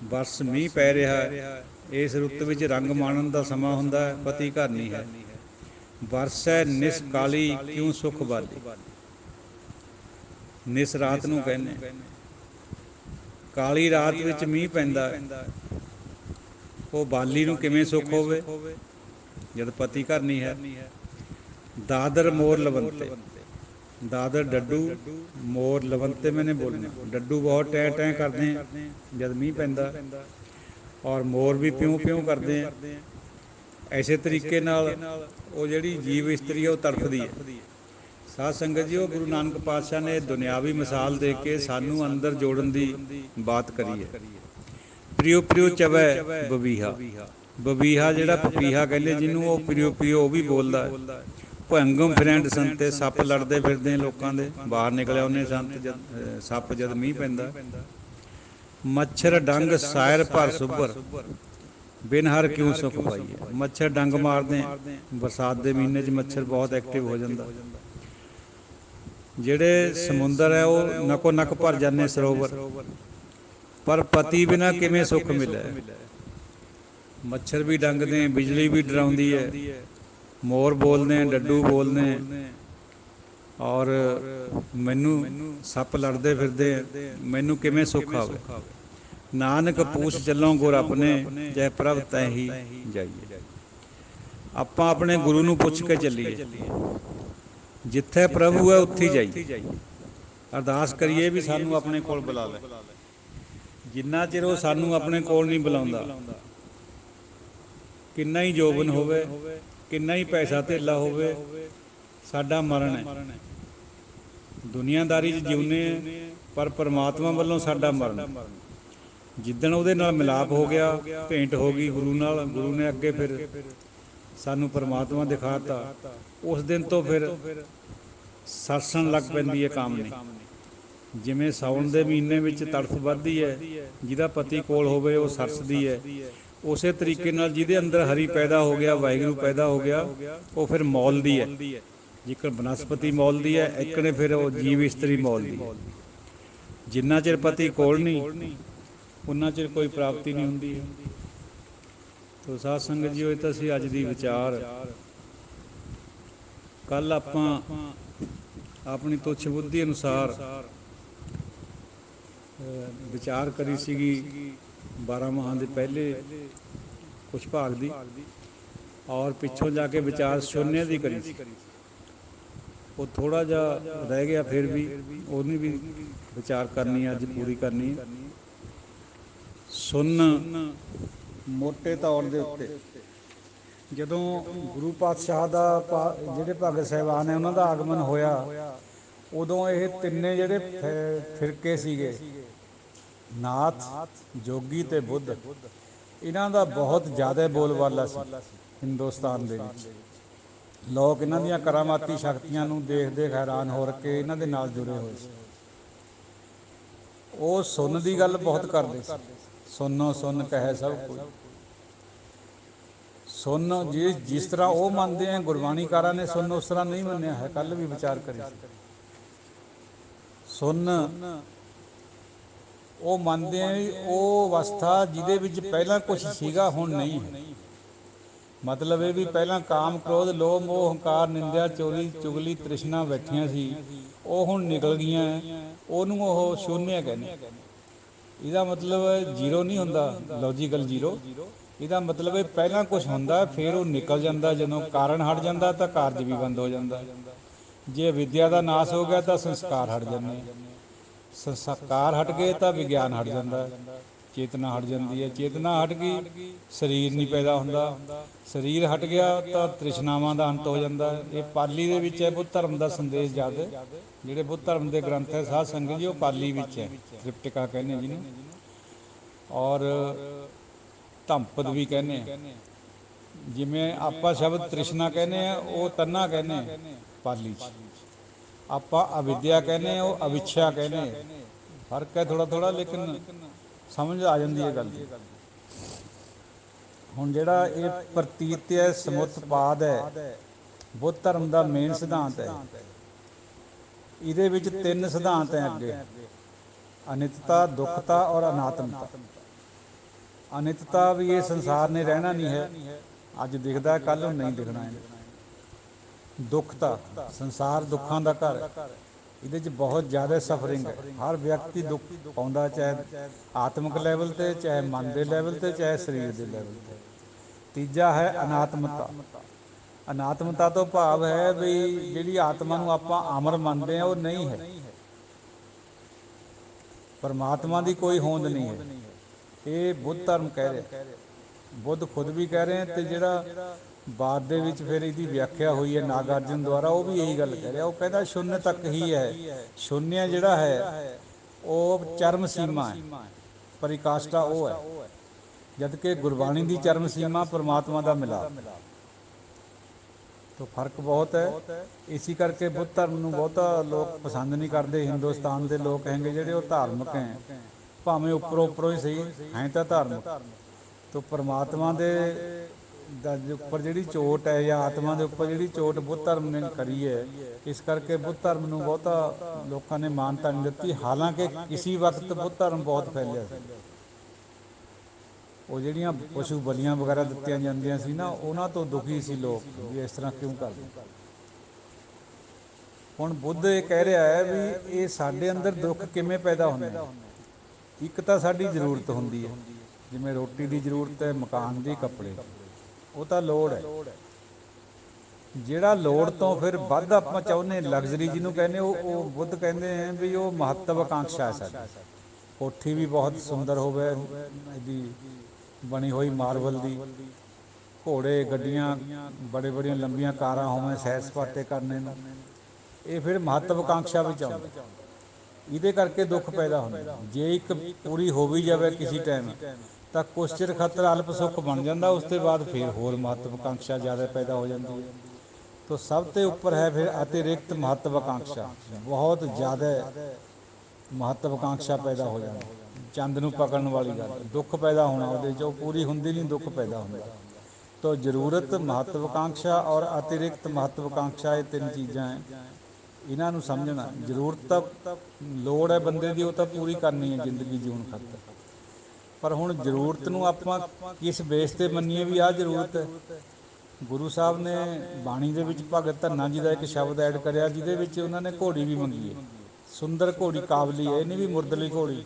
ਬਰਸ ਮੀਂਹ ਪੈ ਰਿਹਾ। ਇਸ ਰੁੱਤ ਵਿੱਚ ਰੰਗ ਮਾਣਨ ਦਾ ਸਮਾਂ ਹੁੰਦਾ ਹੈ, ਪਤੀ ਘਰ ਨਹੀਂ ਹੈ। ਬਰਸੈ ਨਿਸ ਕਾਲੀ, ਕਿਉਂ ਸੁਖ ਬਾਲੀ। ਨਿਸ ਰਾਤ ਨੂੰ ਕਹਿੰਦੇ, ਕਾਲੀ ਰਾਤ ਵਿੱਚ ਮੀਂਹ ਪੈਂਦਾ, ਉਹ ਬਾਲੀ ਨੂੰ ਕਿਵੇਂ ਸੁੱਖ ਹੋਵੇ ਜਦ ਪਤੀ ਘਰ ਨਹੀਂ ਹੈ। ਦਾਦਰ ਮੋਰ ਲਵੰਤੇ, ਦਾਦਰ ਡੱਡੂ, ਮੋਰ ਲਵੰਤੇ ਮੈਨੇ ਬੋਲਣਾ। ਡੱਡੂ ਬਹੁਤ ਟੈਂ ਟੈਂ ਕਰਦੇ ਜਦ ਮੀਂਹ ਪੈਂਦਾ, ਔਰ ਮੋਰ ਵੀ ਪਿਉਂ ਪਿਉਂ ਕਰਦੇ ਆ। ਐਸੇ ਤਰੀਕੇ ਨਾਲ ਉਹ ਜਿਹੜੀ ਜੀਵ ਇਸਤਰੀ ਹੈ ਉਹ ਤੜਫਦੀ ਹੈ। ਸਾਧ ਸੰਗਤ ਜੀ, ਉਹ ਗੁਰੂ ਨਾਨਕ ਪਾਤਸ਼ਾਹ ਨੇ ਦੁਨਿਆਵੀ ਮਿਸਾਲ ਦੇ ਕੇ ਸਾਨੂੰ ਅੰਦਰ ਜੋੜਨ ਦੀ ਬਾਤ ਕਰੀ ਹੈ। ਪ੍ਰਿਓ ਪ੍ਰਿਓ ਚਵੈ ਬਬੀਹਾ, ਬਬੀਹਾ ਜਿਹੜਾ ਪਪੀਹਾ ਕਹਿੰਦੇ ਜਿਹਨੂੰ, ਉਹ ਪ੍ਰਿਓ ਪ੍ਰਿਓ ਉਹ ਵੀ ਬੋਲਦਾ ਹੈ। ਭੰਗਮ ਫਰੈਂਡ ਸੰਤੇ, ਸੱਪ ਲੜਦੇ ਫਿਰਦੇ ਲੋਕਾਂ ਦੇ, ਬਾਹਰ ਨਿਕਲਿਆ ਉਹਨੇ ਸੰਤ ਜਦ ਸੱਪ ਜਦ ਮੀਂਹ ਪੈਂਦਾ। ਮੱਛਰ ਡੰਗ ਸਾਇਰ ਭਰ ਸੁਭਰ, ਬਿਨ ਹਰ ਕਿਉਂ ਸੁਖ ਪਾਈਏ। ਮੱਛਰ ਡੰਗ ਮਾਰਦੇ, ਬਰਸਾਤ ਦੇ ਮਹੀਨੇ 'ਚ ਮੱਛਰ ਬਹੁਤ ਐਕਟਿਵ ਹੋ ਜਾਂਦਾ। ਜਿਹੜੇ ਸਮੁੰਦਰ ਹੈ ਉਹ ਨਕੋ ਨੱਕ ਭਰ ਜਾਂਦੇ ਸਰੋਵਰ, ਪਰ ਪਤੀ ਬਿਨਾਂ ਕਿਵੇਂ ਸੁੱਖ ਮਿਲੇ। ਮੱਛਰ ਵੀ ਡੰਗਦੇ, ਬਿਜਲੀ ਵੀ ਡਰਾਉਂਦੀ ਹੈ, ਮੋਰ ਬੋਲਦੇ, ਡੱਡੂ ਬੋਲਦੇ, ਔਰ ਮੈਨੂੰ ਸੱਪ ਲੜਦੇ ਫਿਰਦੇ, ਮੈਨੂੰ ਕਿਵੇਂ ਸੁੱਖ ਆਵੇ। ਨਾਨਕ ਪੂਛ ਚੱਲੋਂ ਗੁਰ ਆਪਣੇ, ਜੈ ਪ੍ਰਭ ਤੈ ਹੀ ਜਾਈਏ। ਆਪਾਂ ਆਪਣੇ ਗੁਰੂ ਨੂੰ ਪੁੱਛ ਕੇ ਚੱਲੀਏ, ਜਿੱਥੇ ਪ੍ਰਭੂ ਹੈ ਉੱਥੇ ਜਾਈਏ। ਅਰਦਾਸ ਕਰੀਏ ਵੀ ਸਾਨੂੰ ਆਪਣੇ ਕੋਲ ਬੁਲਾ ਲੈ। ਜਿੰਨਾ ਚਿਰ ਉਹ ਸਾਨੂੰ ਆਪਣੇ ਕੋਲ ਨਹੀਂ ਬੁਲਾਉਂਦਾ, ਕਿੰਨਾ ਹੀ ਜੋਬਨ ਹੋਵੇ, ਕਿੰਨਾ ਹੀ ਪੈਸਾ ਧੇਲਾ ਹੋਵੇ, ਸਾਡਾ ਮਰਨ ਹੈ। ਦੁਨੀਆਦਾਰੀ 'ਚ ਜਿਉਂਦੇ, ਪਰ ਪਰਮਾਤਮਾ ਵੱਲੋਂ ਸਾਡਾ ਮਰਨ। ਜਿੱਦਣ ਉਹਦੇ ਨਾਲ ਮਿਲਾਪ ਹੋ ਗਿਆ, ਭੇਂਟ ਹੋ ਗਈ ਗੁਰੂ ਨਾਲ, ਗੁਰੂ ਨੇ ਅੱਗੇ ਫਿਰ ਸਾਨੂੰ ਪਰਮਾਤਮਾ ਦਿਖਾਤਾ, ਉਸ ਦਿਨ ਤੋਂ ਫਿਰ ਸਰਸਣ ਲੱਗ ਪੈਂਦੀ ਹੈ ਕਾਮਨੀ। ਜਿਵੇਂ ਸਾਉਣ ਦੇ ਮਹੀਨੇ ਵਿੱਚ ਤੜਫ ਵੱਧਦੀ ਹੈ, ਜਿਹਦਾ ਪਤੀ ਕੋਲ ਹੋਵੇ ਉਹ ਸਰਸਦੀ ਹੈ। ਉਸੇ ਤਰੀਕੇ ਨਾਲ ਜਿਹਦੇ ਅੰਦਰ ਹਰੀ ਪੈਦਾ ਹੋ ਗਿਆ, ਵਾਹਿਗੁਰੂ ਪੈਦਾ ਹੋ ਗਿਆ, ਉਹ ਫਿਰ ਮੌਲਦੀ ਹੈ। ਜੇਕਰ ਬਨਸਪਤੀ ਮੌਲਦੀ ਹੈ, ਇੱਕ ਨੇ ਫਿਰ ਉਹ ਜੀਵ ਇਸਤਰੀ ਮੌਲਦੀ ਹੈ। ਜਿੰਨਾ ਚਿਰ ਪਤੀ ਕੋਲ ਨਹੀਂ, ਉਨਾ ਚਿਰ ਕੋਈ ਪ੍ਰਾਪਤੀ ਨਹੀਂ ਹੁੰਦੀ। ਤੋ ਸਾਧ ਸੰਗਤ ਜੀ, ਇਹ ਤਾਂ ਸੀ ਅੱਜ ਦੀ ਵਿਚਾਰ। ਕੱਲ੍ਹ ਆਪਾਂ ਆਪਣੀ ਤੁੱਛ ਬੁੱਧੀ ਅਨੁਸਾਰ ਵਿਚਾਰ ਕਰੀ ਸੀਗੀ 12 ਮਾਹਾਂ ਦੇ ਪਹਿਲੇ ਕੁਛ ਭਾਗ ਦੀ, ਔਰ ਪਿੱਛੋਂ ਜਾ ਕੇ ਵਿਚਾਰ ਸ਼ੂਨਿਆ ਦੀ ਕਰੀ ਸੀ। ਉਹ ਥੋੜ੍ਹਾ ਜਿਹਾ ਰਹਿ ਗਿਆ, ਫਿਰ ਵੀ ਉਹਨੂੰ ਵੀ ਵਿਚਾਰ ਕਰਨੀ ਅੱਜ ਪੂਰੀ ਕਰਨੀ ਹੈ। ਸੁਨ ਮੋਟੇ ਤੌਰ ਦੇ ਉੱਤੇ ਜਦੋਂ ਗੁਰੂ ਪਾਤਸ਼ਾਹ ਦਾ ਜਿਹੜੇ ਭਗਤ ਸਾਹਿਬਾਨ ਨੇ ਉਹਨਾਂ ਦਾ ਆਗਮਨ ਹੋਇਆ, ਉਦੋਂ ਇਹ ਤਿੰਨੇ ਜਿਹੜੇ ਫਿਰਕੇ ਸੀਗੇ, ਨਾਥ, ਜੋਗੀ ਤੇ ਬੁੱਧ, ਇਹਨਾਂ ਦਾ ਬਹੁਤ ਜ਼ਿਆਦਾ ਬੋਲਬਾਲਾ ਸੀ ਹਿੰਦੁਸਤਾਨ ਦੇ ਵਿੱਚ। ਲੋਕ ਇਹਨਾਂ ਦੀਆਂ ਕਰਾਮਾਤੀ ਸ਼ਕਤੀਆਂ ਨੂੰ ਦੇਖ ਦੇਖ ਹੈਰਾਨ ਹੋ ਕੇ ਇਹਨਾਂ ਦੇ ਨਾਲ ਜੁੜੇ ਹੋਏ ਸੀ। ਉਹ ਸੁੰਨ ਦੀ ਗੱਲ ਬਹੁਤ ਕਰਦੇ ਸੀ, ਸੁਨੋ ਸੁਨ ਕਹੈ ਸਭ ਕੋਈ। ਸੁਨ ਜਿਸ ਤਰ੍ਹਾਂ ਉਹ ਮੰਨਦੇ ਆ ਗੁਰਬਾਣੀਕਾਰਾਂ ਨੇ ਸੁਨ ਉਸ ਤਰ੍ਹਾਂ ਨਹੀਂ ਮੰਨਿਆ ਹੈ। ਕੱਲ੍ਹ ਵੀ ਵਿਚਾਰ ਕਰੀ ਸੀ। ਸੁਨ ਉਹ ਮੰਨਦੇ ਆ ਉਹ ਅਵਸਥਾ ਜਿਹਦੇ ਵਿੱਚ ਪਹਿਲਾਂ ਕੁਛ ਸੀਗਾ, ਹੁਣ ਨਹੀਂ ਹੈ। ਮਤਲਬ ਇਹ ਵੀ ਪਹਿਲਾਂ ਕਾਮ, ਕ੍ਰੋਧ, ਲੋਭ, ਮੋਹ, ਹੰਕਾਰ, ਨਿੰਦਿਆ, ਚੋਰੀ, ਚੁਗਲੀ, ਤ੍ਰਿਸ਼ਨਾ ਬੈਠੀਆਂ ਸੀ, ਉਹ ਹੁਣ ਨਿਕਲ ਗਈਆਂ। ਉਹਨੂੰ ਉਹ ਸ਼ੂਨਿਆ ਕਹਿੰਦੇ। ਇਹਦਾ ਮਤਲਬ ਜ਼ੀਰੋ ਨਹੀਂ ਹੁੰਦਾ, ਲੌਜੀਕਲ ਜ਼ੀਰੋ। ਇਹਦਾ ਮਤਲਬ ਇਹ ਪਹਿਲਾਂ ਕੁਛ ਹੁੰਦਾ, ਫਿਰ ਉਹ ਨਿਕਲ ਜਾਂਦਾ। ਜਦੋਂ ਕਾਰਨ ਹਟ ਜਾਂਦਾ ਤਾਂ ਕਾਰਜ ਵੀ ਬੰਦ ਹੋ ਜਾਂਦਾ। ਜੇ ਵਿਦਿਆ ਦਾ ਨਾਸ ਹੋ ਗਿਆ ਤਾਂ ਸੰਸਕਾਰ ਹਟ ਜਾਂਦੇ। ਸੰਸਕਾਰ ਹਟ ਗਏ ਤਾਂ ਵਿਗਿਆਨ ਹਟ ਜਾਂਦਾ, ਚੇਤਨਾ ਹਟ ਜਾਂਦੀ ਹੈ। ਚੇਤਨਾ ਹਟ ਗਈ, ਸਰੀਰ ਨਹੀਂ ਪੈਦਾ ਹੁੰਦਾ। ਸਰੀਰ ਹਟ ਗਿਆ ਤਾਂ ਤ੍ਰਿਸ਼ਨਾਵਾਂ ਦਾ ਅੰਤ ਹੋ ਜਾਂਦਾ। ਇਹ ਪਾਲੀ ਦੇ ਵਿੱਚ ਹੈ ਬੁੱਧ ਧਰਮ ਦਾ ਸੰਦੇਸ਼। ਜਦ ਜਿਹੜੇ ਬੁੱਧ ਧਰਮ ਦੇ ਗ੍ਰੰਥ ਹੈ ਸਾਧ ਸੰਗਤ ਜੀ, ਉਹ ਪਾਲੀ ਵਿੱਚ ਹੈ, ਤ੍ਰਿਪਟਕਾ ਕਹਿੰਦੇ ਜਿਹਨੂੰ, ਔਰ ਧੰਪਦ ਵੀ ਕਹਿੰਦੇ ਆ। ਜਿਵੇਂ ਆਪਾਂ ਸ਼ਬਦ ਤ੍ਰਿਸ਼ਨਾ ਕਹਿੰਦੇ ਆ, ਉਹ ਤੰਨਾ ਕਹਿੰਦੇ ਆ ਪਾਲੀ 'ਚ। ਆਪਾਂ ਅਵਿਦਿਆ ਕਹਿੰਦੇ ਆ, ਉਹ ਅਵਿਛਿਆ ਕਹਿੰਦੇ ਆ। ਫਰਕ ਹੈ ਥੋੜ੍ਹਾ ਥੋੜ੍ਹਾ, ਲੇਕਿਨ ਸਮਝ ਆ ਜਾਂਦੀ ਹੈ ਗੱਲ ਦੀ। ਹੁਣ ਜਿਹੜਾ ਇਹ ਪ੍ਰਤੀਤਯ ਸਮੁਤਪਾਦ ਹੈ, ਬੁੱਧ ਧਰਮ ਦਾ ਮੇਨ ਸਿਧਾਂਤ ਹੈ। ਇਹਦੇ ਵਿੱਚ ਤਿੰਨ ਸਿਧਾਂਤ ਹੈ ਅੱਗੇ: ਅਨਿੱਤਤਾ, ਦੁੱਖਤਾ ਔਰ ਅਨਾਤਮਤਾ। ਅਨਿੱਤਤਾ ਵੀ ਇਹ ਸੰਸਾਰ ਨੇ ਰਹਿਣਾ ਨਹੀਂ ਹੈ, ਅੱਜ ਦਿਖਦਾ ਕੱਲ੍ਹ ਨੂੰ ਨਹੀਂ ਦਿਖਣਾ ਇਹਨੇ। ਦੁੱਖਤਾ, ਸੰਸਾਰ ਦੁੱਖਾਂ ਦਾ ਘਰ ਹੈ। ਇਹਦੇ 'ਚ ਬਹੁਤ ਜ਼ਿਆਦਾ ਸਫਰਿੰਗ ਹੈ। ਹਰ ਵਿਅਕਤੀ ਦੁੱਖ ਪਾਉਂਦਾ, ਚਾਹੇ ਆਤਮਿਕ ਲੈਵਲ 'ਤੇ, ਚਾਹੇ ਮਨ ਦੇ ਲੈਵਲ 'ਤੇ, ਚਾਹੇ ਸਰੀਰ ਦੇ ਲੈਵਲ 'ਤੇ। ਤੀਜਾ ਹੈ ਅਨਾਤਮਤਾ। ਅਨਾਤਮਤਾ ਤੋਂ ਭਾਵ ਹੈ ਵੀ ਜਿਹੜੀ ਆਤਮਾ ਨੂੰ ਆਪਾਂ ਅਮਰ ਮੰਨਦੇ ਹਾਂ, ਉਹ ਨਹੀਂ ਹੈ। ਪਰਮਾਤਮਾ ਦੀ ਕੋਈ ਹੋਂਦ ਨਹੀਂ ਹੈ। ਇਹ ਬੁੱਧ ਧਰਮ ਕਹਿ ਰਿਹਾ, ਬੁੱਧ ਖੁਦ ਵੀ ਕਹਿ ਰਹੇ, ਅਤੇ ਜਿਹੜਾ ਬਾਅਦ ਦੇ ਵਿੱਚ ਫਿਰ ਇਹਦੀ ਵਿਆਖਿਆ ਹੋਈ ਹੈ ਨਾਗਾਰਜੁਨ ਦੁਆਰਾ, ਉਹ ਵੀ ਇਹੀ ਗੱਲ ਕਹਿ ਰਿਹਾ। ਉਹ ਕਹਿੰਦਾ ਸ਼ੂન્ય ਤੱਕ ਹੀ ਹੈ। ਸ਼ੂન્ય ਜਿਹੜਾ ਹੈ ਉਹ ਚਰਮ ਸੀਮਾ ਹੈ, ਪਰਿਕਾਸ਼ਠਾ ਉਹ ਹੈ। ਜਦ ਕਿ ਗੁਰਬਾਣੀ ਦੀ ਚਰਮ ਸੀਮਾ ਪਰਮਾਤਮਾ ਦਾ ਮਿਲਾਪ। ਤਾਂ ਫਰਕ ਬਹੁਤ ਹੈ। ਇਸੇ ਕਰਕੇ ਬੁੱਧ ਧਰਮ ਨੂੰ ਬਹੁਤਾ ਲੋਕ ਪਸੰਦ ਨਹੀਂ ਕਰਦੇ। ਹਿੰਦੁਸਤਾਨ ਦੇ ਲੋਕ ਹੈਗੇ ਜਿਹੜੇ, ਉਹ ਧਾਰਮਿਕ ਹੈ, ਭਾਵੇਂ ਉੱਪਰੋਂ ਉੱਪਰੋਂ ਹੀ ਸਹੀ ਹੈ ਤਾਂ ਧਾਰਮਿਕ। ਤਾਂ ਪਰਮਾਤਮਾ ਦੇ ਉੱਪਰ ਜਿਹੜੀ ਚੋਟ ਹੈ, ਜਾਂ ਆਤਮਾ ਦੇ ਉੱਪਰ ਜਿਹੜੀ ਚੋਟ ਬੁੱਧ ਧਰਮ ਨੇ ਕਰੀ ਹੈ, ਇਸ ਕਰਕੇ ਬੁੱਧ ਧਰਮ ਨੂੰ ਬਹੁਤਾ ਲੋਕਾਂ ਨੇ ਮਾਨਤਾ ਨਹੀਂ ਦਿੱਤੀ। ਹਾਲਾਂਕਿ ਕਿਸੇ ਵਕਤ ਬੁੱਧ ਧਰਮ ਬਹੁਤ ਫੈਲਿਆ ਸੀ। ਉਹ ਜਿਹੜੀਆਂ ਪਸ਼ੂ ਬਲੀਆਂ ਵਗੈਰਾ ਦਿੱਤੀਆਂ ਜਾਂਦੀਆਂ ਸੀ ਨਾ, ਉਹਨਾਂ ਤੋਂ ਦੁਖੀ ਸੀ ਲੋਕ ਵੀ ਇਸ ਤਰ੍ਹਾਂ ਕਿਉਂ ਕਰਦੇ। ਹੁਣ ਬੁੱਧ ਇਹ ਕਹਿ ਰਿਹਾ ਹੈ ਵੀ ਇਹ ਸਾਡੇ ਅੰਦਰ ਦੁੱਖ ਕਿਵੇਂ ਪੈਦਾ ਹੁੰਦੇ ਨੇ। ਇੱਕ ਤਾਂ ਸਾਡੀ ਜ਼ਰੂਰਤ ਹੁੰਦੀ ਹੈ, ਜਿਵੇਂ ਰੋਟੀ ਦੀ ਜ਼ਰੂਰਤ ਹੈ, ਮਕਾਨ ਦੀ, ਕੱਪੜੇ ਦੀ, ਉਹ ਤਾਂ ਲੋੜ ਹੈ। ਜਿਹੜਾ ਲੋੜ ਤੋਂ ਫਿਰ ਵੱਧ ਆਪਾਂ ਚਾਹੁੰਦੇ ਲਗਜ਼ਰੀ ਜਿਹਨੂੰ ਕਹਿੰਦੇ, ਉਹ ਬੁੱਧ ਕਹਿੰਦੇ ਹੈ ਵੀ ਉਹ ਮਹੱਤਵਆਕਾਂਖਸ਼ਾ ਹੈ ਸਾਡੀ। ਕੋਠੀ ਵੀ ਬਹੁਤ ਸੁੰਦਰ ਹੋਵੇ, ਇਹਦੀ ਬਣੀ ਹੋਈ ਮਾਰਬਲ ਦੀ, ਘੋੜੇ, ਗੱਡੀਆਂ, ਬੜੇ ਬੜੀਆਂ ਲੰਬੀਆਂ ਕਾਰਾਂ ਹੋਵੇ, ਸੈਰ ਸਪਾਟੇ ਕਰਨੇ ਨੂੰ, ਇਹ ਫਿਰ ਮਹੱਤਵਆਕਾਂਖਸ਼ਾ ਵਿੱਚ ਆਉਂਦਾ। ਇਹਦੇ ਕਰਕੇ ਦੁੱਖ ਪੈਦਾ ਹੁੰਦਾ। ਜੇ ਇੱਕ ਪੂਰੀ ਹੋ ਵੀ ਜਾਵੇ ਕਿਸੇ ਟਾਈਮ, ਤਾਂ ਕੁਛ ਚਿਰ ਖਾਤਰ ਅਲਪ ਸੁੱਖ ਬਣ ਜਾਂਦਾ, ਉਸ ਤੋਂ ਬਾਅਦ ਫਿਰ ਹੋਰ ਮਹੱਤਵਆਕਾਂਖਸ਼ਾ ਜ਼ਿਆਦਾ ਪੈਦਾ ਹੋ ਜਾਂਦੀ ਹੈ। ਤਾਂ ਸਭ ਤੋਂ ਉੱਪਰ ਹੈ ਫਿਰ ਅਤਿਰਿਕਤ ਮਹੱਤਵਆਕਾਂਖਸ਼ਾ। ਬਹੁਤ ਜ਼ਿਆਦਾ ਮਹੱਤਵਆਕਾਂਖਸ਼ਾ ਪੈਦਾ ਹੋ ਜਾਂਦੀ, ਚੰਦ ਨੂੰ ਪਕੜਨ ਵਾਲੀ ਗੱਲ, ਦੁੱਖ ਪੈਦਾ ਹੋਣਾ ਉਹਦੇ 'ਚ। ਉਹ ਪੂਰੀ ਹੁੰਦੀ ਨਹੀਂ, ਦੁੱਖ ਪੈਦਾ ਹੁੰਦਾ। ਤਾਂ ਜ਼ਰੂਰਤ, ਮਹੱਤਵਆਕਾਂਖਸ਼ਾ ਔਰ ਅਤਿਰਿਕਤ ਮਹੱਤਵਆਕਾਂਖਸ਼ਾ, ਇਹ ਤਿੰਨ ਚੀਜ਼ਾਂ ਹੈ। ਇਹਨਾਂ ਨੂੰ ਸਮਝਣਾ। ਜ਼ਰੂਰਤ ਤਾਂ ਲੋੜ ਹੈ ਬੰਦੇ ਦੀ, ਉਹ ਤਾਂ ਪੂਰੀ ਕਰਨੀ ਹੈ ਜ਼ਿੰਦਗੀ ਜਿਉਣ ਖਾਤਰ। ਪਰ ਹੁਣ ਜ਼ਰੂਰਤ ਨੂੰ ਆਪਾਂ ਕਿਸ ਬੇਸ 'ਤੇ ਮੰਨੀਏ ਵੀ ਆਹ ਜ਼ਰੂਰਤ ਹੈ। ਗੁਰੂ ਸਾਹਿਬ ਨੇ ਬਾਣੀ ਦੇ ਵਿੱਚ ਭਗਤ ਧੰਨਾ ਜੀ ਦਾ ਇੱਕ ਸ਼ਬਦ ਐਡ ਕਰਿਆ, ਜਿਹਦੇ ਵਿੱਚ ਉਹਨਾਂ ਨੇ ਘੋੜੀ ਵੀ ਮੰਗੀ ਹੈ। ਸੁੰਦਰ ਘੋੜੀ, ਕਾਬਲੀ ਹੈ, ਇਹ ਨਹੀਂ ਵੀ ਮੁਰਦਲੀ ਘੋੜੀ।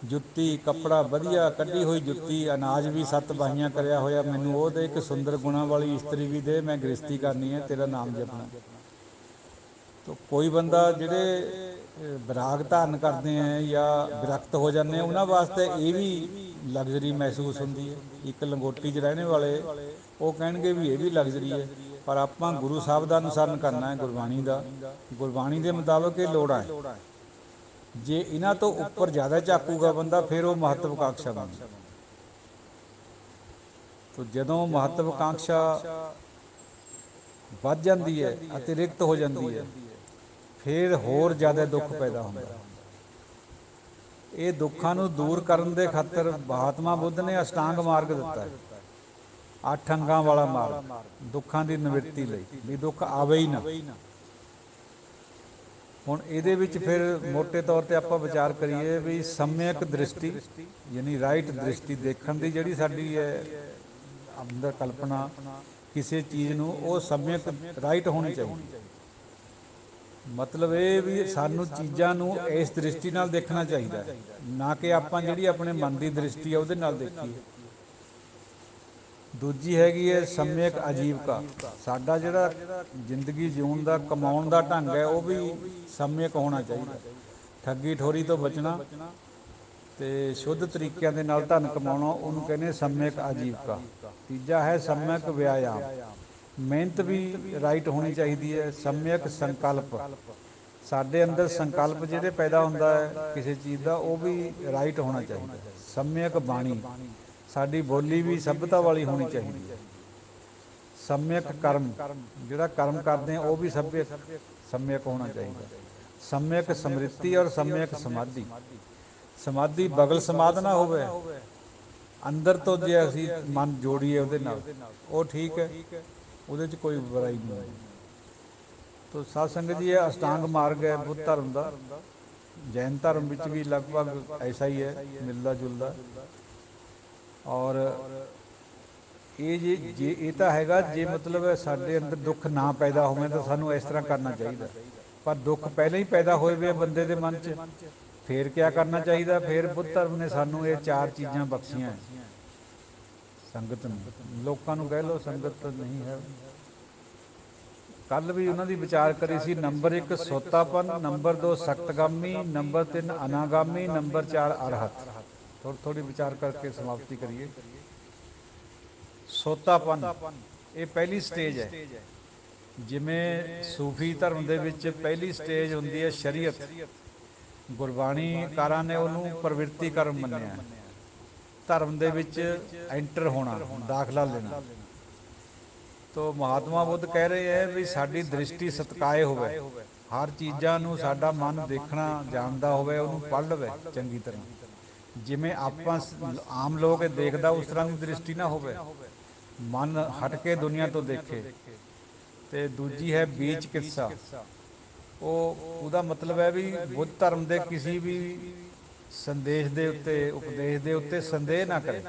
ਜੁੱਤੀ, ਕੱਪੜਾ ਵਧੀਆ ਕੱਢੀ ਹੋਈ ਜੁੱਤੀ, ਅਨਾਜ ਵੀ 7 ਬਾਹੀਆਂ ਕਰਿਆ ਹੋਇਆ, ਮੈਨੂੰ ਉਹ ਦੇ, ਇੱਕ ਸੁੰਦਰ ਗੁਣਾਂ ਵਾਲੀ ਇਸਤਰੀ ਵੀ ਦੇ, ਮੈਂ ਗ੍ਰਸਤੀ ਕਰਨੀ ਹੈ, ਤੇਰਾ ਨਾਮ ਜਪਣਾ। ਤੋ ਕੋਈ ਬੰਦਾ ਜਿਹੜੇ ਵਿਰਾਗ ਧਾਰਨ ਕਰਦੇ ਹੈ ਜਾਂ ਵਿਰਕਤ ਹੋ ਜਾਂਦੇ ਆ, ਉਹਨਾਂ ਵਾਸਤੇ ਇਹ ਵੀ ਲਗਜ਼ਰੀ ਮਹਿਸੂਸ ਹੁੰਦੀ ਹੈ। ਇੱਕ ਲੰਗੋਟੀ 'ਚ ਰਹਿਣੇ ਵਾਲੇ ਉਹ ਕਹਿਣਗੇ ਵੀ ਇਹ ਵੀ ਲਗਜ਼ਰੀ ਹੈ, ਪਰ ਆਪਾਂ ਗੁਰੂ ਸਾਹਿਬ ਦਾ ਅਨੁਸਰਨ ਕਰਨਾ ਹੈ, ਗੁਰਬਾਣੀ ਦਾ। ਗੁਰਬਾਣੀ ਦੇ ਮੁਤਾਬਕ ਇਹ ਲੋੜਾਂ ਹੈ। ਜੇ ਇਹਨਾਂ ਤੋਂ ਉੱਪਰ ਜ਼ਿਆਦਾ ਝਾਕੂਗਾ ਬੰਦਾ, ਫਿਰ ਉਹ ਮਹੱਤਵਕਾਂਕਸ਼ਾ ਬਣਦਾ। ਤੋ ਜਦੋਂ ਮਹੱਤਵਕਾਂਕਸ਼ਾ ਵੱਧ ਜਾਂਦੀ ਹੈ, ਅਤਿਰਿਕਤ ਹੋ ਜਾਂਦੀ ਹੈ, ਫਿਰ ਹੋਰ ਜ਼ਿਆਦਾ ਦੁੱਖ ਪੈਦਾ ਹੁੰਦਾ। ਇਹ ਦੁੱਖਾਂ ਨੂੰ ਦੂਰ ਕਰਨ ਦੇ ਖਾਤਰ ਮਹਾਤਮਾ ਬੁੱਧ ਨੇ ਅਸ਼ਟਾਂਗ ਮਾਰਗ ਦਿੱਤਾ ਹੈ, 8 ਅੰਗਾਂ ਵਾਲਾ ਮਾਰਗ, ਦੁੱਖਾਂ ਦੀ ਨਿਵਰਤੀ ਲਈ, ਵੀ ਦੁੱਖ ਆਵੇ ਹੀ ਨਾ। ਹੁਣ ਇਹਦੇ ਵਿੱਚ ਫਿਰ ਮੋਟੇ ਤੌਰ 'ਤੇ ਆਪਾਂ ਵਿਚਾਰ ਕਰੀਏ ਵੀ ਸਮਯਕ ਦ੍ਰਿਸ਼ਟੀ, ਯਾਨੀ ਰਾਈਟ ਦ੍ਰਿਸ਼ਟੀ, ਦੇਖਣ ਦੀ ਜਿਹੜੀ ਸਾਡੀ ਹੈ ਅੰਦਰ ਕਲਪਨਾ ਕਿਸੇ ਚੀਜ਼ ਨੂੰ, ਉਹ ਸਮਯਕ ਰਾਈਟ ਹੋਣੀ ਚਾਹੀਦੀ। ਮਤਲਬ ਇਹ ਵੀ ਸਾਨੂੰ ਚੀਜ਼ਾਂ ਨੂੰ ਇਸ ਦ੍ਰਿਸ਼ਟੀ ਨਾਲ ਦੇਖਣਾ ਚਾਹੀਦਾ ਹੈ, ਨਾ ਕਿ ਆਪਾਂ ਜਿਹੜੀ ਆਪਣੇ ਮਨ ਦੀ ਦ੍ਰਿਸ਼ਟੀ ਆ ਉਹਦੇ ਨਾਲ ਦੇਖੀਏ। ਦੂਜੀ ਹੈਗੀ ਹੈ ਸਮਯਕ ਆਜੀਵਕਾ। ਸਾਡਾ ਜਿਹੜਾ ਜ਼ਿੰਦਗੀ ਜਿਉਣ ਦਾ, ਕਮਾਉਣ ਦਾ ਢੰਗ ਹੈ, ਉਹ ਵੀ ਸਮਯਕ ਹੋਣਾ ਚਾਹੀਦਾ। ਠੱਗੀ ਠੋਰੀ ਤੋਂ ਬਚਣਾ ਅਤੇ ਸ਼ੁੱਧ ਤਰੀਕਿਆਂ ਦੇ ਨਾਲ ਧਨ ਕਮਾਉਣਾ, ਉਹਨੂੰ ਕਹਿੰਦੇ ਸਮਯਕ ਆਜੀਵਕਾ। ਤੀਜਾ ਹੈ ਸਮਯਕ ਵਿਆਯਾਮ, ਮਿਹਨਤ ਵੀ ਰਾਈਟ ਹੋਣੀ ਚਾਹੀਦੀ ਹੈ। ਸਮਯਕ ਸੰਕਲਪ, ਸਾਡੇ ਅੰਦਰ ਸੰਕਲਪ ਜਿਹੜੇ ਪੈਦਾ ਹੁੰਦਾ ਹੈ ਕਿਸੇ ਚੀਜ਼ ਦਾ, ਉਹ ਵੀ ਰਾਈਟ ਹੋਣਾ ਚਾਹੀਦਾ। ਸਮਯਕ ਬਾਣੀ, ਸਾਡੀ ਬੋਲੀ ਵੀ ਸਭਿਅਤਾ ਵਾਲੀ ਹੋਣੀ ਚਾਹੀਦੀ ਹੈ। ਸਮਯਕ ਕਰਮ, ਜਿਹੜਾ ਕਰਮ ਕਰਦੇ ਹਾਂ ਉਹ ਵੀ ਸਮਯਕ ਹੋਣਾ ਚਾਹੀਦਾ। ਸਮਯਕ ਸਮ੍ਰਿਤੀ ਔਰ ਸਮਯਕ ਸਮਾਧੀ, ਸਮਾਧੀ ਬਗਲ ਸਮਾਧ ਨਾ ਹੋਵੇ, ਅੰਦਰ ਤੋਂ ਜੇ ਅਸੀਂ ਮਨ ਜੋੜੀਏ ਉਹਦੇ ਨਾਲ, ਉਹ ਠੀਕ ਹੈ, ਉਹਦੇ 'ਚ ਕੋਈ ਬੁਰਾਈ ਨਹੀਂ ਹੈ। ਤੋ ਸਾਧ ਸੰਗਤ ਜੀ, ਇਹ ਅਸ਼ਟਾਂਗ ਮਾਰਗ ਹੈ ਬੁੱਧ ਧਰਮ ਦਾ। ਜੈਨ ਧਰਮ ਵਿੱਚ ਵੀ ਲਗਭਗ ਐਸਾ ਹੀ ਹੈ, ਮਿਲਦਾ ਜੁਲਦਾ। ਔਰ ਇਹ ਜੇ ਇਹ ਤਾਂ ਹੈਗਾ, ਜੇ ਮਤਲਬ ਸਾਡੇ ਅੰਦਰ ਦੁੱਖ ਨਾ ਪੈਦਾ ਹੋਵੇ ਤਾਂ ਸਾਨੂੰ ਇਸ ਤਰ੍ਹਾਂ ਕਰਨਾ ਚਾਹੀਦਾ। ਪਰ ਦੁੱਖ ਪਹਿਲਾਂ ਹੀ ਪੈਦਾ ਹੋਏ ਵੇ ਬੰਦੇ ਦੇ ਮਨ 'ਚ, ਫਿਰ ਕਿਆ ਕਰਨਾ ਚਾਹੀਦਾ? ਫਿਰ ਬੁੱਧ ਧਰਮ ਨੇ ਸਾਨੂੰ ਇਹ 4 ਚੀਜ਼ਾਂ ਬਖਸ਼ੀਆਂ ਸੰਗਤ ਨੂੰ, ਲੋਕਾਂ ਨੂੰ ਕਹਿ ਲਓ, ਸੰਗਤ ਨਹੀਂ ਹੈ। ਕੱਲ੍ਹ ਵੀ ਉਹਨਾਂ ਦੀ ਵਿਚਾਰ ਕਰੀ ਸੀ। ਨੰਬਰ 1 ਸੋਤਾਪਨ, ਨੰਬਰ 2 ਸਖਤਗਾਮੀ, ਨੰਬਰ 3 ਅਨਾਗਾਮੀ, ਨੰਬਰ 4 ਅਰਹਤ। ਥੋੜ੍ਹੀ ਵਿਚਾਰ ਕਰਕੇ ਸਮਾਪਤੀ ਕਰੀਏ। ਸੋਤਾਪਨ, ਇਹ ਪਹਿਲੀ ਸਟੇਜ ਹੈ। ਜਿਵੇਂ ਸੂਫੀ ਧਰਮ ਦੇ ਵਿੱਚ ਪਹਿਲੀ ਸਟੇਜ ਹੁੰਦੀ ਹੈ ਸ਼ਰੀਅਤ, ਗੁਰਬਾਣੀਕਾਰਾਂ ਨੇ ਉਹਨੂੰ ਪ੍ਰਵਿਰਤੀ ਕਰਮ ਮੰਨਿਆ। ਧਰਮ ਦੇ ਵਿੱਚ ਐਂਟਰ ਹੋਣਾ, ਦਾਖਲਾ ਲੈਣਾ। ਤੋ ਮਹਾਤਮਾ ਬੁੱਧ ਕਹਿ ਰਹੇ ਹੈ ਵੀ ਸਾਡੀ ਦ੍ਰਿਸ਼ਟੀ ਸਤਕਾਏ ਹੋਵੇ, ਹਰ ਚੀਜ਼ਾਂ ਨੂੰ ਸਾਡਾ ਮਨ ਦੇਖਣਾ ਜਾਣਦਾ ਹੋਵੇ, ਉਹਨੂੰ ਪੜ੍ਹ ਲਵੇ ਚੰਗੀ ਤਰ੍ਹਾਂ। ਜਿਵੇਂ ਆਪਾਂ ਆਮ ਲੋਕ ਇਹ ਦੇਖਦਾ, ਉਸ ਤਰ੍ਹਾਂ ਦੀ ਦ੍ਰਿਸ਼ਟੀ ਨਾ ਹੋਵੇ, ਮਨ ਹਟ ਕੇ ਦੁਨੀਆ ਤੋਂ ਦੇਖੇ। ਅਤੇ ਦੂਜੀ ਹੈ ਬੀਜ ਚਿਕਿਤਸਾ, ਉਹਦਾ ਮਤਲਬ ਹੈ ਵੀ ਬੁੱਧ ਧਰਮ ਦੇ ਕਿਸੇ ਵੀ ਸੰਦੇਸ਼ ਦੇ ਉੱਤੇ, ਉਪਦੇਸ਼ ਦੇ ਉੱਤੇ ਸੰਦੇਹ ਨਾ ਕਰੇ।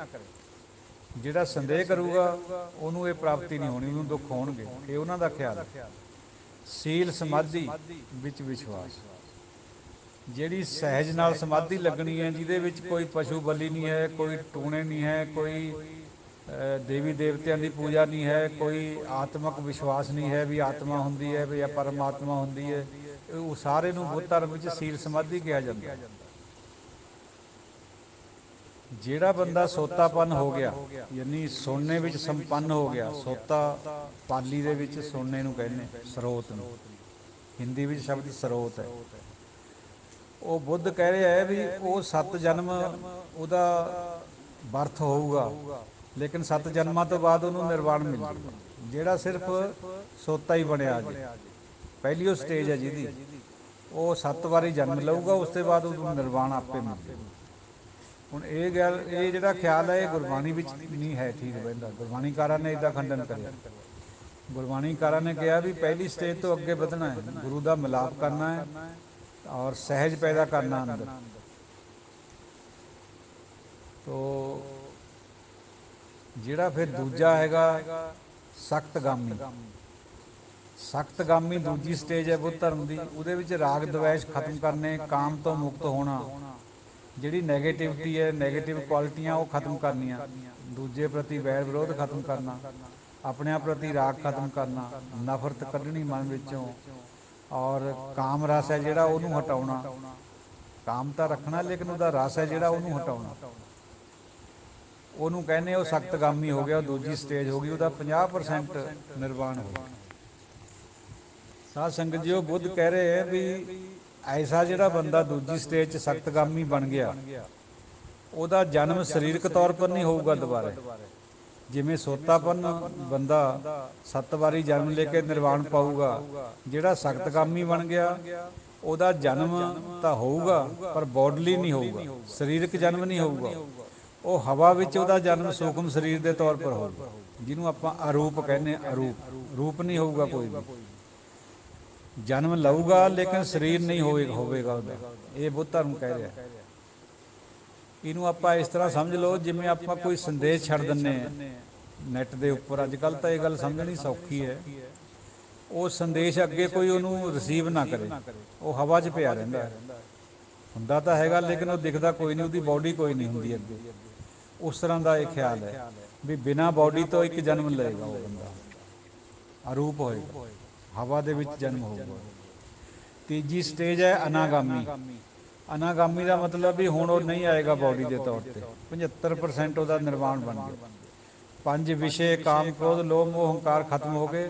ਜਿਹੜਾ ਸੰਦੇਹ ਕਰੂਗਾ ਉਹਨੂੰ ਇਹ ਪ੍ਰਾਪਤੀ ਨਹੀਂ ਹੋਣੀ, ਉਹਨੂੰ ਦੁੱਖ ਹੋਣਗੇ। ਇਹ ਉਹਨਾਂ ਦਾ ਖਿਆਲ ਹੈ। ਸੀਲ ਸਮਾਧੀ ਵਿੱਚ ਵਿਸ਼ਵਾਸ, ਜਿਹੜੀ ਸਹਿਜ ਨਾਲ ਸਮਾਧੀ ਲੱਗਣੀ ਹੈ, ਜਿਹਦੇ ਵਿੱਚ ਕੋਈ ਪਸ਼ੂ ਬਲੀ ਨਹੀਂ ਹੈ, ਕੋਈ ਟੂਣੇ ਨਹੀਂ ਹੈ, ਕੋਈ ਦੇਵੀ ਦੇਵਤਿਆਂ ਦੀ ਪੂਜਾ ਨਹੀਂ ਹੈ, ਕੋਈ ਆਤਮਕ ਵਿਸ਼ਵਾਸ ਨਹੀਂ ਹੈ ਵੀ ਆਤਮਾ ਹੁੰਦੀ ਹੈ ਵੀ ਜਾਂ ਪਰਮਾਤਮਾ ਹੁੰਦੀ ਹੈ। ਉਹ ਸਾਰੇ ਨੂੰ ਬੁੱਧ ਧਰਮ ਵਿੱਚ ਸੀਲ ਸਮਾਧੀ ਕਿਹਾ ਜਾਂਦਾ। ਜਿਹੜਾ ਬੰਦਾ ਸੋਤਾਪਨ ਹੋ ਗਿਆ, ਯਾਨੀ ਸੁਣਨੇ ਵਿੱਚ ਸੰਪੰਨ ਹੋ ਗਿਆ। ਸੋਤਾ ਪਾਲੀ ਦੇ ਵਿੱਚ ਸੁਣਨੇ ਨੂੰ ਕਹਿੰਦੇ, ਸਰੋਤ ਨੂੰ, ਹਿੰਦੀ ਵਿੱਚ ਸ਼ਬਦ ਸਰੋਤ ਹੈ। ਉਹ ਬੁੱਧ ਕਹਿ ਰਿਹਾ ਹੈ ਵੀ ਉਹ 7 ਜਨਮ ਉਹਦਾ ਬਰਥ ਹੋਊਗਾ, ਲੇਕਿਨ 7 ਜਨਮਾਂ ਤੋਂ ਬਾਅਦ ਉਹਨੂੰ ਨਿਰਵਾਣ ਮਿਲ ਜਾਊਗਾ। ਜਿਹੜਾ ਸਿਰਫ ਸੋਤਾ ਹੀ ਬਣਿਆ ਜੇ, ਪਹਿਲੀ ਉਹ ਸਟੇਜ ਹੈ ਜਿਹਦੀ, ਉਹ 7 ਵਾਰੀ ਜਨਮ ਲਊਗਾ, ਉਸ ਤੋਂ ਬਾਅਦ ਉਹਨੂੰ ਨਿਰਵਾਣ ਆਪੇ ਮਿਲ ਜਾਊਗਾ। ਹੁਣ ਇਹ ਗੱਲ, ਇਹ ਜਿਹੜਾ ਖਿਆਲ ਹੈ, ਇਹ ਗੁਰਬਾਣੀ ਵਿੱਚ ਨਹੀਂ ਹੈ ਠੀਕ ਬਹਿੰਦਾ। ਗੁਰਬਾਣੀਕਾਰਾਂ ਨੇ ਇਹਦਾ ਖੰਡਨ ਕਰਿਆ। ਗੁਰਬਾਣੀਕਾਰਾਂ ਨੇ ਕਿਹਾ ਵੀ ਪਹਿਲੀ ਸਟੇਜ ਤੋਂ ਅੱਗੇ ਵਧਣਾ ਹੈ, ਗੁਰੂ ਦਾ ਮਿਲਾਪ ਕਰਨਾ ਹੈ ਔਰ ਸਹਿਜ ਪੈਦਾ ਕਰਨਾ ਅੰਦਰ। ਤੋ ਜਿਹੜਾ ਫਿਰ ਦੂਜਾ ਹੈਗਾ ਸਖਤਗਾਮੀ, ਸਖਤਗਾਮੀ ਦੂਜੀ ਸਟੇਜ ਹੈ ਬੁੱਧ ਧਰਮ ਦੀ। ਉਹਦੇ ਵਿੱਚ ਰਾਗ ਦਵੈਸ਼ ਖਤਮ ਕਰਨੇ, ਕਾਮ ਤੋਂ ਮੁਕਤ ਹੋਣਾ, ਜਿਹੜੀ ਨੈਗੇਟਿਵਿਟੀ ਹੈ, ਨੈਗੇਟਿਵ ਕੁਆਲਿਟੀਆਂ ਉਹ ਖਤਮ ਕਰਨੀਆਂ, ਦੂਜੇ ਪ੍ਰਤੀ ਵੈਰ ਵਿਰੋਧ ਖਤਮ ਕਰਨਾ, ਆਪਣਿਆਂ ਪ੍ਰਤੀ ਰਾਗ ਖਤਮ ਕਰਨਾ, ਨਫ਼ਰਤ ਕੱਢਣੀ ਮਨ ਵਿੱਚੋਂ, ਔਰ ਕਾਮ ਰਸ ਹੈ ਜਿਹੜਾ ਉਹਨੂੰ ਹਟਾਉਣਾ। ਕਾਮ ਤਾਂ ਰੱਖਣਾ ਲੇਕਿਨ ਉਹਦਾ ਰਸ ਹੈ ਜਿਹੜਾ ਉਹਨੂੰ ਹਟਾਉਣਾ। ਉਹਨੂੰ ਕਹਿੰਦੇ ਉਹ ਸਖਤਗਾਮੀ ਹੋ ਗਿਆ, ਉਹ ਦੂਜੀ ਸਟੇਜ ਹੋ ਗਈ, ਉਹਦਾ 50% ਨਿਰਵਾਣ ਹੋ ਗਿਆ। ਸਾਧ ਸੰਗਤ ਜੀ, ਉਹ ਬੁੱਧ ਕਹਿ ਰਹੇ ਹੈ ਵੀ ਐਸਾ ਜਿਹੜਾ ਬੰਦਾ ਦੂਜੀ ਸਟੇਜ 'ਚ ਸਖਤਗਾਮੀ ਬਣ ਗਿਆ, ਉਹਦਾ ਜਨਮ ਸਰੀਰਕ ਤੌਰ ਪਰ ਨਹੀਂ ਹੋਊਗਾ ਦੁਬਾਰਾ। ਜਿਵੇਂ ਸੋਤਾਪਨ ਬੰਦਾ 7 ਵਾਰੀ ਜਨਮ ਲੈ ਕੇ ਨਿਰਵਾਣ ਪਾਊਗਾ, ਜਿਹੜਾ ਸਖਤਗਾਮੀ ਬਣ ਗਿਆ ਉਹਦਾ ਜਨਮ ਤਾਂ ਹੋਊਗਾ ਪਰ ਬੋਡਲੀ ਨਹੀਂ ਹੋਊਗਾ, ਸਰੀਰਕ ਜਨਮ ਨਹੀਂ ਹੋਊਗਾ। ਉਹ ਹਵਾ ਵਿੱਚ ਉਹਦਾ ਜਨਮ ਸੂਖਮ ਸਰੀਰ ਦੇ ਤੌਰ ਪਰ ਹੋਊਗਾ, ਜਿਹਨੂੰ ਆਪਾਂ ਅਰੂਪ ਕਹਿੰਦੇ। ਅਰੂਪ ਰੂਪ ਨਹੀਂ ਹੋਊਗਾ, ਕੋਈ ਵੀ ਜਨਮ ਲਊਗਾ ਲੇਕਿਨ ਸਰੀਰ ਨਹੀਂ ਹੋਵੇਗਾ ਉਹਦਾ। ਇਹ ਬੁੱਧ ਧਰਮ ਕਹਿ ਰਿਹਾ। ਇਹਨੂੰ ਆਪਾਂ ਇਸ ਤਰ੍ਹਾਂ ਸਮਝ ਲਓ ਜਿਵੇਂ ਆਪਾਂ ਕੋਈ ਸੰਦੇਸ਼ ਛੱਡ ਦਿੰਦੇ ਹਾਂ ਨੈੱਟ ਦੇ ਉੱਪਰ। ਅੱਜ ਕੱਲ੍ਹ ਤਾਂ ਇਹ ਗੱਲ ਸਮਝਣੀ ਸੌਖੀ ਹੈ। ਉਹ ਸੰਦੇਸ਼ ਅੱਗੇ ਕੋਈ ਉਹਨੂੰ ਰਿਸੀਵ ਨਾ ਕਰੇ, ਉਹ ਹਵਾ 'ਚ ਪਿਆ ਰਹਿੰਦਾ। ਹੁੰਦਾ ਤਾਂ ਹੈਗਾ ਲੇਕਿਨ ਉਹ ਦਿਖਦਾ ਕੋਈ ਨਹੀਂ, ਉਹਦੀ ਬਾਡੀ ਕੋਈ ਨਹੀਂ ਹੁੰਦੀ ਅੱਗੇ। ਉਸ ਤਰ੍ਹਾਂ ਦਾ ਇਹ ਖਿਆਲ ਹੈ ਵੀ ਬਿਨਾਂ ਬਾਡੀ ਤੋਂ ਇੱਕ ਜਨਮ ਲਏਗਾ ਉਹ ਬੰਦਾ, ਅਰੂਪ ਹੋਏਗਾ, ਹਵਾ ਦੇ ਵਿੱਚ ਜਨਮ ਹੋਊਗਾ। ਤੀਜੀ ਸਟੇਜ ਹੈ ਅਨਾਗਾਮੀ। ਅਨਾਗਾਮੀ ਦਾ ਮਤਲਬ ਵੀ ਹੁਣ ਉਹ ਨਹੀਂ ਆਏਗਾ ਬਾਡੀ ਦੇ ਤੌਰ 'ਤੇ, 75% ਉਹਦਾ ਨਿਰਵਾਣ ਬਣ ਗਿਆ। 5 ਵਿਸ਼ੇ ਕਾਮ ਕ੍ਰੋਧ ਲੋਭ ਮੋਹ ਹੰਕਾਰ ਖਤਮ ਹੋ ਗਏ।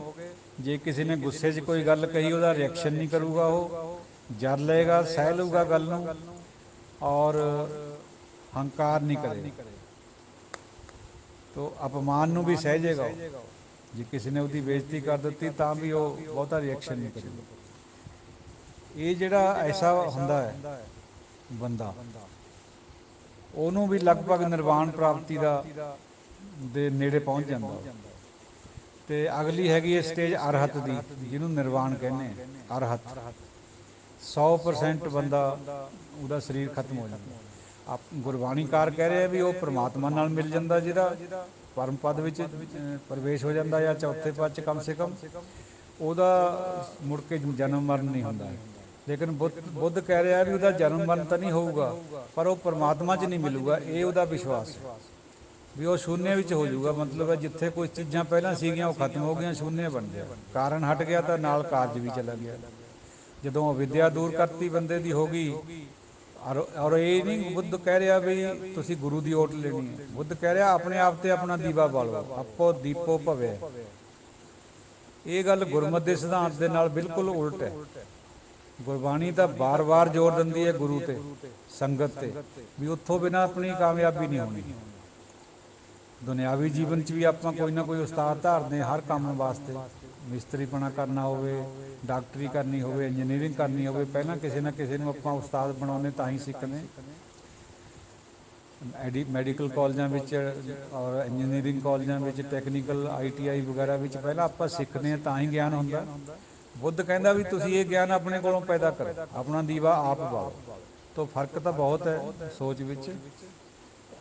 ਜੇ ਕਿਸੇ ਨੇ ਗੁੱਸੇ 'ਚ ਕੋਈ ਗੱਲ ਕਹੀ ਉਹਦਾ ਰਿਐਕਸ਼ਨ ਨਹੀਂ ਕਰੂਗਾ, ਉਹ ਜਰ ਲਏਗਾ, ਸਹਿ ਲਊਗਾ ਗੱਲ ਨੂੰ, ਔਰ ਹੰਕਾਰ ਨਹੀਂ ਕਰੇਗਾ। ਤੋ ਅਪਮਾਨ ਨੂੰ ਵੀ ਸਹਿਜੇਗਾ ਉਹ। ਜੇ ਕਿਸੇ ਨੇ ਉਹਦੀ ਬੇਇੱਜ਼ਤੀ ਕਰ ਦਿੱਤੀ ਤਾਂ ਵੀ ਉਹ ਬਹੁਤਾ ਰਿਐਕਸ਼ਨ ਨਹੀਂ ਕਰੇਗਾ। ਇਹ ਜਿਹੜਾ ਐਸਾ ਹੁੰਦਾ ਹੈ ਬੰਦਾ, ਉਹਨੂੰ ਵੀ ਲਗਭਗ ਨਿਰਵਾਣ ਪ੍ਰਾਪਤੀ ਦੇ ਨੇੜੇ ਪਹੁੰਚ ਜਾਂਦਾ। ਅਤੇ ਅਗਲੀ ਹੈਗੀ ਹੈ ਸਟੇਜ ਅਰਹਤ ਦੀ, ਜਿਹਨੂੰ ਨਿਰਵਾਣ ਕਹਿੰਦੇ ਆ। ਅਰਹਤ 100% ਬੰਦਾ ਉਹਦਾ ਸਰੀਰ ਖਤਮ ਹੋ ਜਾਂਦਾ। ਗੁਰਬਾਣੀਕਾਰ ਕਹਿ ਰਹੇ ਆ ਵੀ ਉਹ ਪਰਮਾਤਮਾ ਨਾਲ ਮਿਲ ਜਾਂਦਾ, ਜਿਹਦਾ ਪਰਮ ਪਦ ਵਿੱਚ ਪ੍ਰਵੇਸ਼ ਹੋ ਜਾਂਦਾ ਜਾਂ ਚੌਥੇ ਪਦ 'ਚ ਕਮ ਸੇ ਕਮ, ਉਹਦਾ ਮੁੜ ਕੇ ਜਨਮ ਮਰਨ ਨਹੀਂ ਹੁੰਦਾ। ਲੇਕਿਨ ਬੁੱਧ ਕਹਿ ਰਿਹਾ ਵੀ ਉਹਦਾ ਜਨਮ ਮਰਨ ਤਾਂ ਨਹੀਂ ਹੋਊਗਾ ਪਰ ਉਹ ਪਰਮਾਤਮਾ 'ਚ ਨਹੀਂ ਮਿਲੂਗਾ। ਇਹ ਉਹਦਾ ਵਿਸ਼ਵਾਸ ਵੀ ਉਹ ਸ਼ੂਨਿਆ ਵਿੱਚ ਹੋ ਜਾਊਗਾ। ਮਤਲਬ ਹੈ ਜਿੱਥੇ ਕੋਈ ਚੀਜ਼ਾਂ ਪਹਿਲਾਂ ਸੀਗੀਆਂ ਉਹ ਖਤਮ ਹੋ ਗਈਆਂ, ਸ਼ੂਨਿਆ ਬਣ ਗਿਆ। ਕਾਰਨ ਹਟ ਗਿਆ ਤਾਂ ਨਾਲ ਕਾਰਜ ਵੀ ਚਲਾ ਗਿਆ। ਜਦੋਂ ਅਵਿਦਿਆ ਦੂਰ ਕਰਤੀ ਬੰਦੇ ਦੀ ਹੋ ਗਈ। ਔਰ ਇਹ ਨਹੀਂ ਬੁੱਧ ਕਹਿ ਰਿਹਾ ਵੀ ਤੁਸੀਂ ਗੁਰੂ ਦੀ ਓਟ ਲੈਣੀ ਹੈ। ਬੁੱਧ ਕਹਿ ਰਿਹਾ ਆਪਣੇ ਆਪ 'ਤੇ ਆਪਣਾ ਦੀਵਾ ਬਾਲੋ, ਆਪੋ ਦੀਪੋ ਭਵੇ। ਇਹ ਗੱਲ ਗੁਰਮਤਿ ਦੇ ਸਿਧਾਂਤ ਦੇ ਨਾਲ ਬਿਲਕੁਲ ਉਲਟ ਹੈ। ਗੁਰਬਾਣੀ ਤਾਂ ਬਾਰ-ਬਾਰ ਜ਼ੋਰ ਦਿੰਦੀ ਹੈ ਗੁਰੂ 'ਤੇ, ਸੰਗਤ 'ਤੇ, ਵੀ ਉੱਥੋਂ ਬਿਨਾਂ ਆਪਣੀ ਕਾਮਯਾਬੀ ਨਹੀਂ ਹੋਣੀ। ਦੁਨਿਆਵੀ ਜੀਵਨ 'ਚ ਵੀ ਆਪਾਂ ਕੋਈ ਨਾ ਕੋਈ ਉਸਤਾਦ ਧਾਰਦੇ ਹਰ ਕੰਮ ਵਾਸਤੇ। ਮਿਸਤਰੀਪਣਾ ਕਰਨਾ ਹੋਵੇ, ਡਾਕਟਰੀ ਕਰਨੀ ਹੋਵੇ, ਇੰਜੀਨੀਅਰਿੰਗ ਕਰਨੀ ਹੋਵੇ, ਪਹਿਲਾਂ ਕਿਸੇ ਨਾ ਕਿਸੇ ਨੂੰ ਆਪਾਂ ਉਸਤਾਦ ਬਣਾਉਂਦੇ ਤਾਂ ਹੀ ਸਿੱਖਦੇ। ਮੈਡੀਕਲ ਕਾਲਜਾਂ ਵਿੱਚ ਔਰ ਇੰਜੀਨੀਅਰਿੰਗ ਕਾਲਜਾਂ ਵਿੱਚ, ਟੈਕਨੀਕਲ ITI ਵਗੈਰਾ ਵਿੱਚ ਪਹਿਲਾਂ ਆਪਾਂ ਸਿੱਖਦੇ ਹਾਂ ਤਾਂ ਹੀ ਗਿਆਨ ਹੁੰਦਾ। ਬੁੱਧ ਕਹਿੰਦਾ ਵੀ ਤੁਸੀਂ ਇਹ ਗਿਆਨ ਆਪਣੇ ਕੋਲੋਂ ਪੈਦਾ ਕਰੋ, ਆਪਣਾ ਦੀਵਾ ਆਪ ਬਾਲੋ। ਤੋ ਫਰਕ ਤਾਂ ਬਹੁਤ ਹੈ ਸੋਚ ਵਿੱਚ।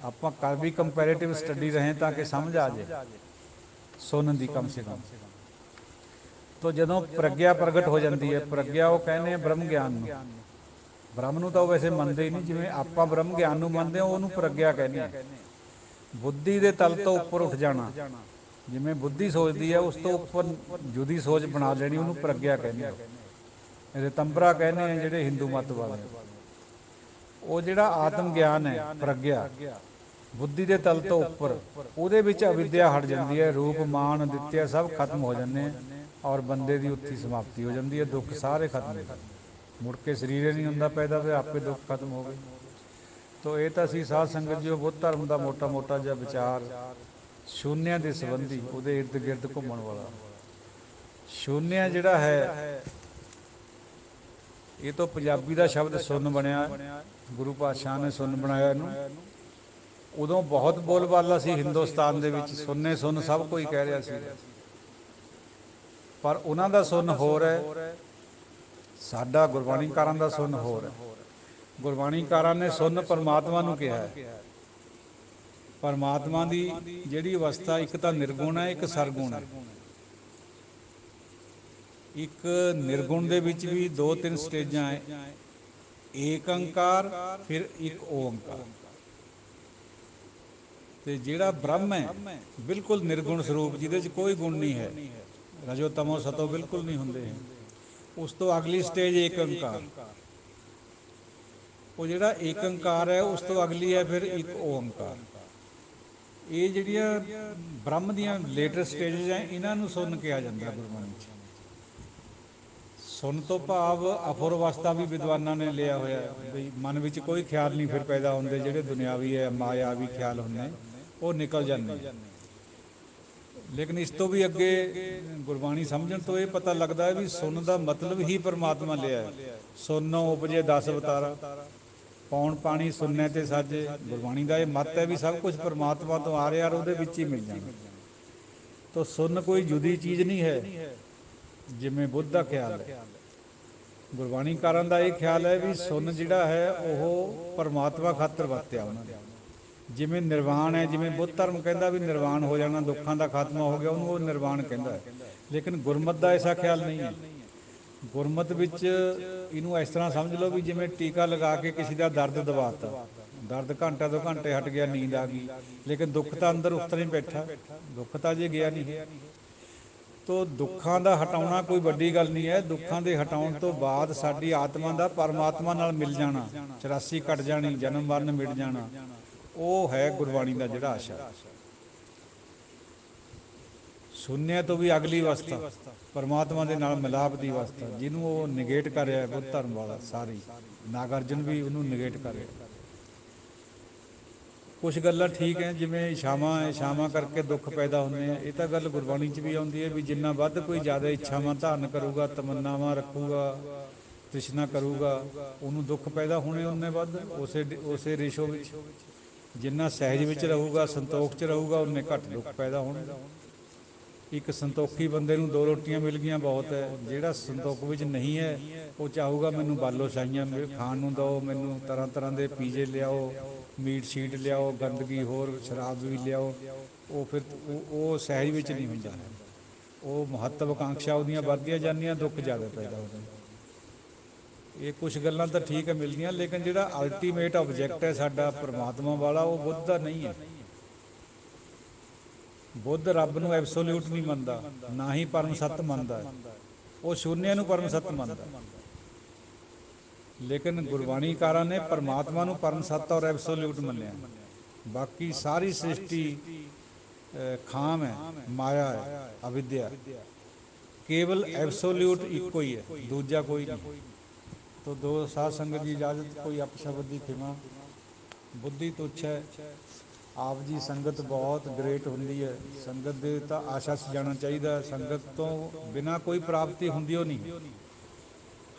ਆਪਾਂ ਕਰ ਵੀ ਕੰਪੈਰੇਟਿਵ ਸਟੱਡੀ ਰਹੇ ਤਾਂ ਕਿ ਸਮਝ ਆ ਜਾਏ ਸੁਣਨ ਦੀ ਕਮ ਸੇ ਕਮ। ਤੋ ਜਦੋਂ ਪ੍ਰਗਿਆ ਪ੍ਰਗਟ ਹੋ ਜਾਂਦੀ ਹੈ, ਪ੍ਰਗਿਆ ਉਹ ਕਹਿੰਦੇ ਆ ਬ੍ਰਹਮ ਗਿਆਨ ਨੂੰ। ਬ੍ਰਹਮ ਨੂੰ ਤਾਂ ਉਹ ਵੈਸੇ ਮੰਨਦੇ ਹੀ ਨਹੀਂ, ਜਿਵੇਂ ਆਪਾਂ ਬ੍ਰਹਮ ਗਿਆਨ ਨੂੰ ਮੰਨਦੇ ਹਾਂ ਉਹਨੂੰ ਪ੍ਰਗਿਆ ਕਹਿੰਦੇ ਆ। ਬੁੱਧੀ ਦੇ ਤਲ ਤੋਂ ਉੱਪਰ ਉੱਠ ਜਾਣਾ, ਜਿਵੇਂ ਬੁੱਧੀ ਸੋਚਦੀ ਹੈ ਉਸ ਤੋਂ ਉੱਪਰ ਜੁਦੀ ਸੋਚ ਬਣਾ ਲੈਣੀ, ਉਹਨੂੰ ਪ੍ਰਗਿਆ ਕਹਿੰਦੇ ਆ। ਰਿਤੰਬਰਾ ਕਹਿੰਦੇ ਆ ਜਿਹੜੇ ਹਿੰਦੂ ਮੱਤ ਵਾਲੇ। ਉਹ ਜਿਹੜਾ ਆਤਮ ਗਿਆਨ ਹੈ ਪ੍ਰਗਿਆ, ਬੁੱਧੀ ਦੇ ਤਲ ਤੋਂ ਉੱਪਰ, ਉਹਦੇ ਵਿੱਚ ਅਵਿਦਿਆ ਹਟ ਜਾਂਦੀ ਹੈ। ਰੂਪ ਮਾਨ ਦਿੱਤਿਆ ਸਭ ਖਤਮ ਹੋ ਜਾਂਦੇ ਔਰ ਬੰਦੇ ਦੀ ਉੱਥੀ ਸਮਾਪਤੀ ਹੋ ਜਾਂਦੀ ਹੈ। ਦੁੱਖ ਸਾਰੇ ਖਤਮ ਹੋ ਜਾਂਦੇ, ਮੁੜ ਕੇ ਸਰੀਰ ਹੀ ਨਹੀਂ ਹੁੰਦਾ ਪੈਦਾ, ਫਿਰ ਆਪੇ ਦੁੱਖ ਖਤਮ ਹੋ ਗਏ। ਤੋ ਇਹ ਤਾਂ ਅਸੀਂ ਸਾਧ ਸੰਗਤ ਜੀ ਬੁੱਧ ਧਰਮ ਦਾ ਮੋਟਾ ਜਿਹਾ ਵਿਚਾਰ ਸ਼ੂਨਿਆ ਦੇ ਸੰਬੰਧੀ, ਉਹਦੇ ਇਰਦ ਗਿਰਦ ਘੁੰਮਣ ਵਾਲਾ। ਸ਼ੂਨਿਆ ਜਿਹੜਾ ਹੈ ਇਹ ਤੋਂ ਪੰਜਾਬੀ ਦਾ ਸ਼ਬਦ ਸੁੰਨ ਬਣਿਆ, ਗੁਰੂ ਪਾਤਸ਼ਾਹ ਨੇ ਸੁੰਨ ਬਣਾਇਆ ਇਹਨੂੰ। ਉਦੋਂ ਬਹੁਤ ਬੋਲਬਾਲਾ ਸੀ ਹਿੰਦੁਸਤਾਨ ਦੇ ਵਿੱਚ, ਸੁੰਨੇ ਸੁੰਨ ਸਭ ਕੋਈ ਕਹਿ ਰਿਹਾ ਸੀ। ਪਰ ਉਹਨਾਂ ਦਾ ਸੁੰਨ ਹੋਰ ਹੈ, ਸਾਡਾ ਗੁਰਬਾਣੀਕਾਰਾਂ ਦਾ ਸੁੰਨ ਹੋਰ ਹੈ। ਗੁਰਬਾਣੀਕਾਰਾਂ ਨੇ ਸੁੰਨ ਪਰਮਾਤਮਾ ਨੂੰ ਕਿਹਾ ਹੈ। ਪਰਮਾਤਮਾ ਦੀ ਜਿਹੜੀ ਅਵਸਥਾ ਇੱਕ ਤਾਂ ਨਿਰਗੁਣ ਹੈ, ਇੱਕ ਸਰਗੁਣ ਹੈ। ਇੱਕ ਨਿਰਗੁਣ ਦੇ ਵਿੱਚ ਵੀ 2-3 ਸਟੇਜਾਂ ਹੈ, ਏਕ ਓਂਕਾਰ, ਫਿਰ ਇੱਕ ਓਂਕਾਰ। ਅਤੇ ਜਿਹੜਾ ਬ੍ਰਹਮ ਹੈ ਬਿਲਕੁਲ ਨਿਰਗੁਣ ਸਰੂਪ, ਜਿਹਦੇ 'ਚ ਕੋਈ ਗੁਣ ਨਹੀਂ ਹੈ, ਰਜੋ ਤਮੋ ਸਤੋ ਬਿਲਕੁਲ ਨਹੀਂ ਹੁੰਦੇ। ਉਸ ਤੋਂ ਅਗਲੀ ਸਟੇਜ ਏਕ ਓੰਕਾਰ। ਉਹ ਜਿਹੜਾ ਏਕ ਓੰਕਾਰ ਹੈ ਉਸ ਤੋਂ ਅਗਲੀ ਹੈ ਫਿਰ ਇੱਕ ਓੰਕਾਰ। ਇਹ ਜਿਹੜੀਆਂ ਬ੍ਰਹਮ ਦੀਆਂ ਲੇਟਰ ਸਟੇਜਿਸ ਹੈ ਇਹਨਾਂ ਨੂੰ ਸੁਣ ਕਿਹਾ ਜਾਂਦਾ ਗੁਰਬਾਣੀ 'ਚ। ਸੁਣ ਤੋਂ ਭਾਵ ਅਫੁਰ ਅਵਸਥਾ ਵੀ ਵਿਦਵਾਨਾਂ ਨੇ ਲਿਆ ਹੋਇਆ ਵੀ ਮਨ ਵਿੱਚ ਕੋਈ ਖਿਆਲ ਨਹੀਂ ਫਿਰ ਪੈਦਾ ਹੁੰਦੇ, ਜਿਹੜੇ ਦੁਨਿਆਵੀ ਹੈ ਮਾਇਆਵੀ ਖਿਆਲ ਹੁੰਦੇ ਉਹ ਨਿਕਲ ਜਾਂਦੇ। ਲੇਕਿਨ ਇਸ ਤੋਂ ਵੀ ਅੱਗੇ ਗੁਰਬਾਣੀ ਸਮਝਣ ਤੋਂ ਇਹ ਪਤਾ ਲੱਗਦਾ ਹੈ ਵੀ ਸੁਣ ਦਾ ਮਤਲਬ ਹੀ ਪਰਮਾਤਮਾ ਲਿਆ ਹੈ। ਸੁਨੋ ਉਪਜੇ 10 ਅਵਤਾਰਾ, ਪੌਣ ਪਾਣੀ ਸੁਣਨੇ ਤੇ ਸਾਜੇ। ਗੁਰਬਾਣੀ ਦਾ ਇਹ ਮੱਤ ਹੈ ਵੀ ਸਭ ਕੁਝ ਪਰਮਾਤਮਾ ਤੋਂ ਆ ਰਿਹਾ ਔਰ ਉਹਦੇ ਵਿੱਚ ਹੀ ਮਿਲ ਜਾਣਾ। ਤਾਂ ਸੁਣ ਕੋਈ ਜੁਦੀ ਚੀਜ਼ ਨਹੀਂ ਹੈ ਜਿਵੇਂ ਬੁੱਧ ਦਾ ਖਿਆਲ ਹੈ। ਗੁਰਬਾਣੀਕਾਰਾਂ ਦਾ ਇਹ ਖਿਆਲ ਹੈ ਵੀ ਸੁਣ ਜਿਹੜਾ ਹੈ ਉਹ ਪਰਮਾਤਮਾ ਖਾਤਰ ਵਰਤਿਆ ਉਹਨਾਂ ਨੇ। ਜਿਵੇਂ ਨਿਰਵਾਣ ਹੈ, ਜਿਵੇਂ ਬੁੱਧ ਧਰਮ ਕਹਿੰਦਾ ਵੀ ਨਿਰਵਾਣ ਹੋ ਜਾਣਾ, ਦੁੱਖਾਂ ਦਾ ਖਾਤਮਾ ਹੋ ਗਿਆ, ਉਹਨੂੰ ਉਹ ਨਿਰਵਾਣ ਕਹਿੰਦਾ ਹੈ। ਲੇਕਿਨ ਗੁਰਮਤਿ ਦਾ ਐਸਾ ਖਿਆਲ ਨਹੀਂ ਹੈ। ਗੁਰਮਤਿ ਵਿੱਚ ਇਹਨੂੰ ਇਸ ਤਰ੍ਹਾਂ ਸਮਝ ਲਓ ਵੀ ਜਿਵੇਂ ਟੀਕਾ ਲਗਾ ਕੇ ਕਿਸੇ ਦਾ ਦਰਦ ਦਬਾਤਾ, ਦਰਦ ਘੰਟਾ 2 ਘੰਟੇ ਹਟ ਗਿਆ, ਨੀਂਦ ਆ ਗਈ, ਲੇਕਿਨ ਦੁੱਖ ਤਾਂ ਅੰਦਰ ਉਸ ਤਰ੍ਹਾਂ ਹੀ ਬੈਠਾ, ਦੁੱਖ ਤਾਂ ਜੇ ਗਿਆ ਨਹੀਂ। ਤੋ ਦੁੱਖਾਂ ਦਾ ਹਟਾਉਣਾ ਕੋਈ ਵੱਡੀ ਗੱਲ ਨਹੀਂ ਹੈ। ਦੁੱਖਾਂ ਦੇ ਹਟਾਉਣ ਤੋਂ ਬਾਅਦ ਸਾਡੀ ਆਤਮਾ ਦਾ ਪਰਮਾਤਮਾ ਨਾਲ ਮਿਲ ਜਾਣਾ, 84 ਕੱਟ ਜਾਣੀ, ਜਨਮ ਮਰਨ ਮਿਟ ਜਾਣਾ, ਉਹ ਹੈ ਗੁਰਬਾਣੀ ਦਾ ਜਿਹੜਾ ਆਸ਼ਾ। ਸੁਣਿਆ ਤੋਂ ਵੀ ਅਗਲੀ ਅਵਸਥਾ ਪਰਮਾਤਮਾ ਦੇ ਨਾਲ ਮਿਲਾਪ ਦੀ ਅਵਸਥਾ, ਜਿਹਨੂੰ ਉਹ ਨਿਗੇਟ ਕਰ ਰਿਹਾ ਬੁੱਧ ਧਰਮ ਵਾਲਾ। ਸਾਰੀ ਨਾਗਾਰਜੁਨ ਵੀ ਉਹਨੂੰ ਨਿਗੇਟ ਕਰ ਰਿਹਾ। ਕੁਛ ਗੱਲਾਂ ਠੀਕ ਹੈ, ਜਿਵੇਂ ਇਛਾਵਾਂ ਕਰਕੇ ਦੁੱਖ ਪੈਦਾ ਹੁੰਦੇ ਆ, ਇਹ ਤਾਂ ਗੱਲ ਗੁਰਬਾਣੀ 'ਚ ਵੀ ਆਉਂਦੀ ਹੈ ਵੀ ਜਿੰਨਾ ਵੱਧ ਕੋਈ ਜ਼ਿਆਦਾ ਇੱਛਾਵਾਂ ਧਾਰਨ ਕਰੂਗਾ, ਤਮੰਨਾਵਾਂ ਰੱਖੂਗਾ, ਤ੍ਰਿਸ਼ਨਾ ਕਰੂਗਾ, ਉਹਨੂੰ ਦੁੱਖ ਪੈਦਾ ਹੋਣੇ ਉਨੇ ਵੱਧ ਉਸੇ ਰੇਸ਼ੋ ਵਿੱਚ। ਜਿੰਨਾ ਸਹਿਜ ਵਿੱਚ ਰਹੂਗਾ, ਸੰਤੋਖ 'ਚ ਰਹੂਗਾ, ਉਨੇ ਘੱਟ ਦੁੱਖ ਪੈਦਾ ਹੋਣਗੇ। ਇੱਕ ਸੰਤੋਖੀ ਬੰਦੇ ਨੂੰ 2 ਰੋਟੀਆਂ ਮਿਲ ਗਈਆਂ ਬਹੁਤ ਹੈ। ਜਿਹੜਾ ਸੰਤੋਖ ਵਿੱਚ ਨਹੀਂ ਹੈ ਉਹ ਚਾਹੂਗਾ ਮੈਨੂੰ ਬਾਲੋ ਸ਼ਾਹੀਆਂ ਖਾਣ ਨੂੰ ਦਿਓ, ਮੈਨੂੰ ਤਰ੍ਹਾਂ ਤਰ੍ਹਾਂ ਦੇ ਪੀਜ਼ੇ ਲਿਆਓ, ਮੀਟ ਸ਼ੀਟ ਲਿਆਓ, ਗੰਦਗੀ ਹੋਰ ਸ਼ਰਾਬ ਵੀ ਲਿਆਓ। ਉਹ ਫਿਰ ਉਹ ਸਹਿਜ ਵਿੱਚ ਨਹੀਂ ਹੁੰਦਾ ਹੈ। ਉਹ ਮਹੱਤਵਕਾਂਖਸ਼ਾ ਉਹਦੀਆਂ ਵੱਧਦੀਆਂ ਜਾਂਦੀਆਂ, ਦੁੱਖ ਜ਼ਿਆਦਾ ਪੈਦਾ ਹੋ ਜਾਂਦਾ। ਇਹ ਕੁਛ ਗੱਲਾਂ ਤਾਂ ਠੀਕ ਹੈ ਮਿਲਦੀਆਂ, ਲੇਕਿਨ ਜਿਹੜਾ ਅਲਟੀਮੇਟ ਆਬਜੈਕਟ ਹੈ ਸਾਡਾ ਪਰਮਾਤਮਾ ਵਾਲਾ, ਉਹ ਬੁੱਧ ਦਾ ਨਹੀਂ ਹੈ। ਬੁੱਧ ਰੱਬ ਨੂੰ ਐਬਸੋਲਿਊਟ ਨਹੀਂ ਮੰਨਦਾ, ਨਾ ਹੀ ਪਰਮ ਸੱਤ ਮੰਨਦਾ ਹੈ। ਉਹ ਸ਼ੂਨਿਆ ਨੂੰ ਪਰਮ ਸੱਤ ਮੰਨਦਾ। ਲੇਕਿਨ ਗੁਰਬਾਣੀਕਾਰਾਂ ਨੇ ਪਰਮਾਤਮਾ ਨੂੰ ਪਰਮ ਸੱਤ ਔਰ ਐਬਸੋਲਿਊਟ ਮੰਨਿਆ। ਬਾਕੀ ਸਾਰੀ ਸ੍ਰਿਸ਼ਟੀ ਖਾਮ ਹੈ, ਮਾਇਆ ਹੈ, ਅਵਿਦਿਆ। ਕੇਵਲ ਐਬਸੋਲਿਊਟ ਇੱਕੋ ਹੀ ਹੈ, ਦੂਜਾ ਕੋਈ ਨਹੀਂ। ਤੋ ਦੋ ਸਾਧ ਸੰਗਤ ਦੀ ਇਜਾਜ਼ਤ, ਕੋਈ ਅਪਸ਼ਬਦ ਦੀ ਖਿਮਾ। ਬੁੱਧੀ ਤੁੱਛ ਹੈ, ਆਪ ਜੀ ਸੰਗਤ ਬਹੁਤ ਗ੍ਰੇਟ ਹੁੰਦੀ ਹੈ। ਸੰਗਤ ਦੇ ਤਾਂ ਆਸ਼ਾ 'ਚ ਜਾਣਾ ਚਾਹੀਦਾ। ਸੰਗਤ ਤੋਂ ਬਿਨਾਂ ਕੋਈ ਪ੍ਰਾਪਤੀ ਹੁੰਦੀ ਉਹ ਨਹੀਂ।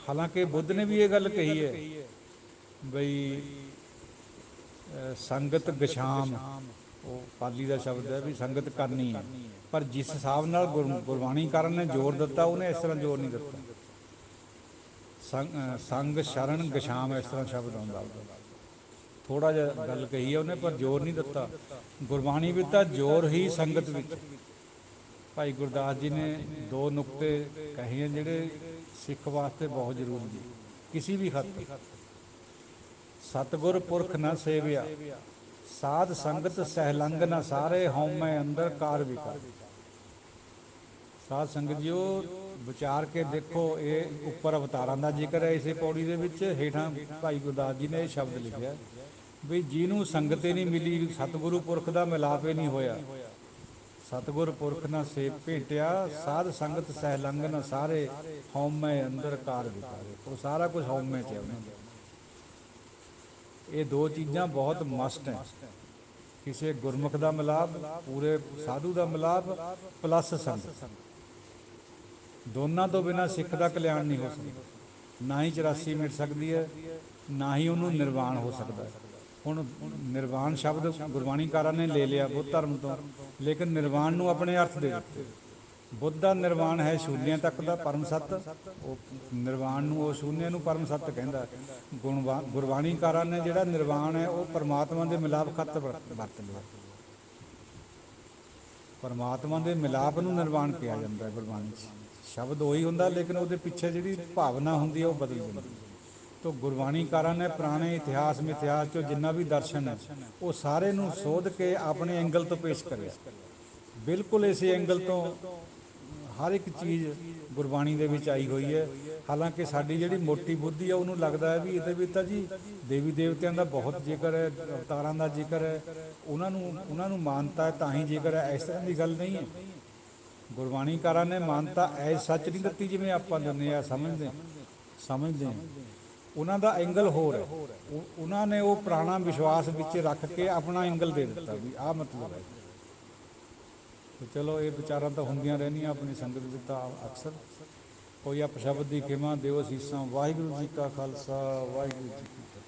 ਹਾਲਾਂਕਿ ਬੁੱਧ ਨੇ ਵੀ ਇਹ ਗੱਲ ਕਹੀ ਹੈ ਬਈ ਸੰਗਤ ਗਸ਼ਾਮ, ਉਹ ਪਾਲੀ ਦਾ ਸ਼ਬਦ ਹੈ ਵੀ ਸੰਗਤ ਕਰਨੀ ਹੈ। ਪਰ ਜਿਸ ਹਿਸਾਬ ਨਾਲ ਗੁਰਬਾਣੀਕਾਰਾਂ ਨੇ ਜ਼ੋਰ ਦਿੱਤਾ, ਉਹਨੇ ਇਸ ਤਰ੍ਹਾਂ ਜ਼ੋਰ ਨਹੀਂ ਦਿੱਤਾ। ਸੰਗ ਸ਼ਰਨ ਗਸ਼ਾਮ ਇਸ ਤਰ੍ਹਾਂ ਸ਼ਬਦ ਆਉਂਦਾ ਉਹਦਾ। ਥੋੜ੍ਹਾ ਜਿਹਾ ਗੱਲ ਕਹੀ ਹੈ ਉਹਨੇ, ਪਰ ਜ਼ੋਰ ਨਹੀਂ ਦਿੱਤਾ। ਗੁਰਬਾਣੀ ਵਿੱਚ ਤਾਂ ਜ਼ੋਰ ਹੀ ਸੰਗਤ ਵਿੱਚ। ਭਾਈ ਗੁਰਦਾਸ ਜੀ ਨੇ 2 ਨੁਕਤੇ ਕਹੇ ਜਿਹੜੇ ਸਿੱਖ ਵਾਸਤੇ ਬਹੁਤ ਜ਼ਰੂਰੀ ਨੇ ਕਿਸੇ ਵੀ ਖਾਤਰ। ਸਤਿਗੁਰ ਪੁਰਖ ਨਾ ਸੇਵਿਆ, ਸਾਧ ਸੰਗਤ ਸਹਿਲੰਗ ਨਾ ਸਾਰੇ, ਹਉਮੈ ਅੰਦਰ ਕਾਰ ਵਿਕਾਰ। ਸਾਧ ਸੰਗਤ ਜੀ ਉਹ ਵਿਚਾਰ ਕੇ ਦੇਖੋ, ਇਹ ਉੱਪਰ ਅਵਤਾਰਾਂ ਦਾ ਜ਼ਿਕਰ ਹੈ ਇਸੇ ਪੌੜੀ ਦੇ ਵਿੱਚ, ਹੇਠਾਂ ਭਾਈ ਗੁਰਦਾਸ ਜੀ ਨੇ ਇਹ ਸ਼ਬਦ ਲਿਖਿਆ ਵੀ ਜਿਹਨੂੰ ਸੰਗਤ ਹੀ ਨਹੀਂ ਮਿਲੀ, ਸਤਿਗੁਰੂ ਪੁਰਖ ਦਾ ਮਿਲਾਪ ਹੀ ਨਹੀਂ ਹੋਇਆ। ਸਤਿਗੁਰ ਪੁਰਖ ਨਾ ਸੇਵ ਭੇਟਿਆ, ਸਾਧ ਸੰਗਤ ਸਹਿਲੰਗ ਨਾ ਸਾਰੇ, ਹਉਮੈ ਅੰਦਰ ਕਾਰ ਵਿਕਾਰੇ। ਉਹ ਸਾਰਾ ਕੁਝ ਹਉਮੈ 'ਚ ਹੈ ਉਹਨਾਂ ਦੇ। ਇਹ 2 ਚੀਜ਼ਾਂ ਬਹੁਤ ਮਸਟ ਹੈ। ਕਿਸੇ ਗੁਰਮੁਖ ਦਾ ਮਿਲਾਪ, ਪੂਰੇ ਸਾਧੂ ਦਾ ਮਿਲਾਪ, ਪਲੱਸ ਸੰਗਤ। ਦੋਨਾਂ ਤੋਂ ਬਿਨਾਂ ਸਿੱਖ ਦਾ ਕਲਿਆਣ ਨਹੀਂ ਹੋ ਸਕਦਾ। ਨਾ ਹੀ 84 ਮਿਟ ਸਕਦੀ ਹੈ, ਨਾ ਹੀ ਉਹਨੂੰ ਨਿਰਵਾਣ ਹੋ ਸਕਦਾ। ਹੁਣ ਨਿਰਵਾਣ ਸ਼ਬਦ ਗੁਰਬਾਣੀਕਾਰਾਂ ਨੇ ਲੈ ਲਿਆ ਬੁੱਧ ਧਰਮ ਤੋਂ, ਲੇਕਿਨ ਨਿਰਵਾਣ ਨੂੰ ਆਪਣੇ ਅਰਥ ਦੇ ਦਿੱਤੇ। ਬੁੱਧ ਦਾ ਨਿਰਵਾਣ ਹੈ ਸ਼ੂਨਿਆ ਤੱਕ ਦਾ ਪਰਮ ਸੱਤ, ਉਹ ਨਿਰਵਾਣ ਨੂੰ, ਉਹ ਸ਼ੂਨਿਆ ਨੂੰ ਪਰਮ ਸੱਤ ਕਹਿੰਦਾ। ਗੁਰਬਾਣੀਕਾਰਾਂ ਨੇ ਜਿਹੜਾ ਨਿਰਵਾਣ ਹੈ ਉਹ ਪਰਮਾਤਮਾ ਦੇ ਮਿਲਾਪ ਖਾਤਰ ਵਰਤ ਲਿਆ। ਪਰਮਾਤਮਾ ਦੇ ਮਿਲਾਪ ਨੂੰ ਨਿਰਵਾਣ ਕਿਹਾ ਜਾਂਦਾ ਗੁਰਬਾਣੀ 'ਚ। ਸ਼ਬਦ ਉਹੀ ਹੁੰਦਾ, ਲੇਕਿਨ ਉਹਦੇ ਪਿੱਛੇ ਜਿਹੜੀ ਭਾਵਨਾ ਹੁੰਦੀ ਹੈ ਉਹ ਬਦਲ ਜਾਂਦੀ ਹੈ। ਤੋ ਗੁਰਬਾਣੀਕਾਰਾਂ ਨੇ ਪੁਰਾਣੇ ਇਤਿਹਾਸ ਮਿਥਿਹਾਸ 'ਚੋਂ ਜਿੰਨਾ ਵੀ ਦਰਸ਼ਨ ਹੈ ਉਹ ਸਾਰੇ ਨੂੰ ਸੋਧ ਕੇ ਆਪਣੇ ਐਂਗਲ ਤੋਂ ਪੇਸ਼ ਕਰਿਆ। ਬਿਲਕੁਲ ਇਸੇ ਐਂਗਲ ਤੋਂ ਹਰ ਇੱਕ ਚੀਜ਼ ਗੁਰਬਾਣੀ ਦੇ ਵਿੱਚ ਆਈ ਹੋਈ ਹੈ। ਹਾਲਾਂਕਿ ਸਾਡੀ ਜਿਹੜੀ ਮੋਟੀ ਬੁੱਧੀ ਆ ਉਹਨੂੰ ਲੱਗਦਾ ਹੈ ਵੀ ਇਹਦੇ ਵਿੱਚ ਤਾਂ ਜੀ ਦੇਵੀ ਦੇਵਤਿਆਂ ਦਾ ਬਹੁਤ ਜ਼ਿਕਰ ਹੈ, ਅਵਤਾਰਾਂ ਦਾ ਜ਼ਿਕਰ ਹੈ, ਉਹਨਾਂ ਨੂੰ ਮਾਨਤਾ ਹੈ ਤਾਂ ਹੀ ਜ਼ਿਕਰ ਹੈ, ਇਸ ਤਰ੍ਹਾਂ ਦੀ ਗੱਲ ਨਹੀਂ ਹੈ। ਗੁਰਬਾਣੀਕਾਰਾਂ ਨੇ ਮਾਨਤਾ ਐਜ਼ ਸੱਚ ਨਹੀਂ ਦਿੱਤੀ ਜਿਵੇਂ ਆਪਾਂ ਦਿੰਦੇ ਆ, ਸਮਝਦੇ ਹਾਂ। ਉਹਨਾਂ ਦਾ ਐਂਗਲ ਹੋਰ ਹੈ, ਉਹਨਾਂ ਨੇ ਉਹ ਪੁਰਾਣਾ ਵਿਸ਼ਵਾਸ ਵਿੱਚ ਰੱਖ ਕੇ ਆਪਣਾ ਐਂਗਲ ਦੇ ਦਿੱਤਾ ਵੀ ਆਹ ਮਤਲਬ ਹੈ। ਤੇ ਚਲੋ ਇਹ ਵਿਚਾਰਾਂ ਤਾਂ ਹੁੰਦੀਆਂ ਰਹਿੰਦੀਆਂ ਆਪਣੀ ਸੰਗਤ ਵਿੱਚ ਤਾਂ ਅਕਸਰ। ਕੋਈ ਅਪਸ਼ਬਦ ਦੀ ਖਿਮਾ ਦਿਓ ਅਸੀਸਾਂ। ਵਾਹਿਗੁਰੂ ਜੀ ਕਾ ਖਾਲਸਾ, ਵਾਹਿਗੁਰੂ ਜੀ ਕੀ ਫਤਿਹ।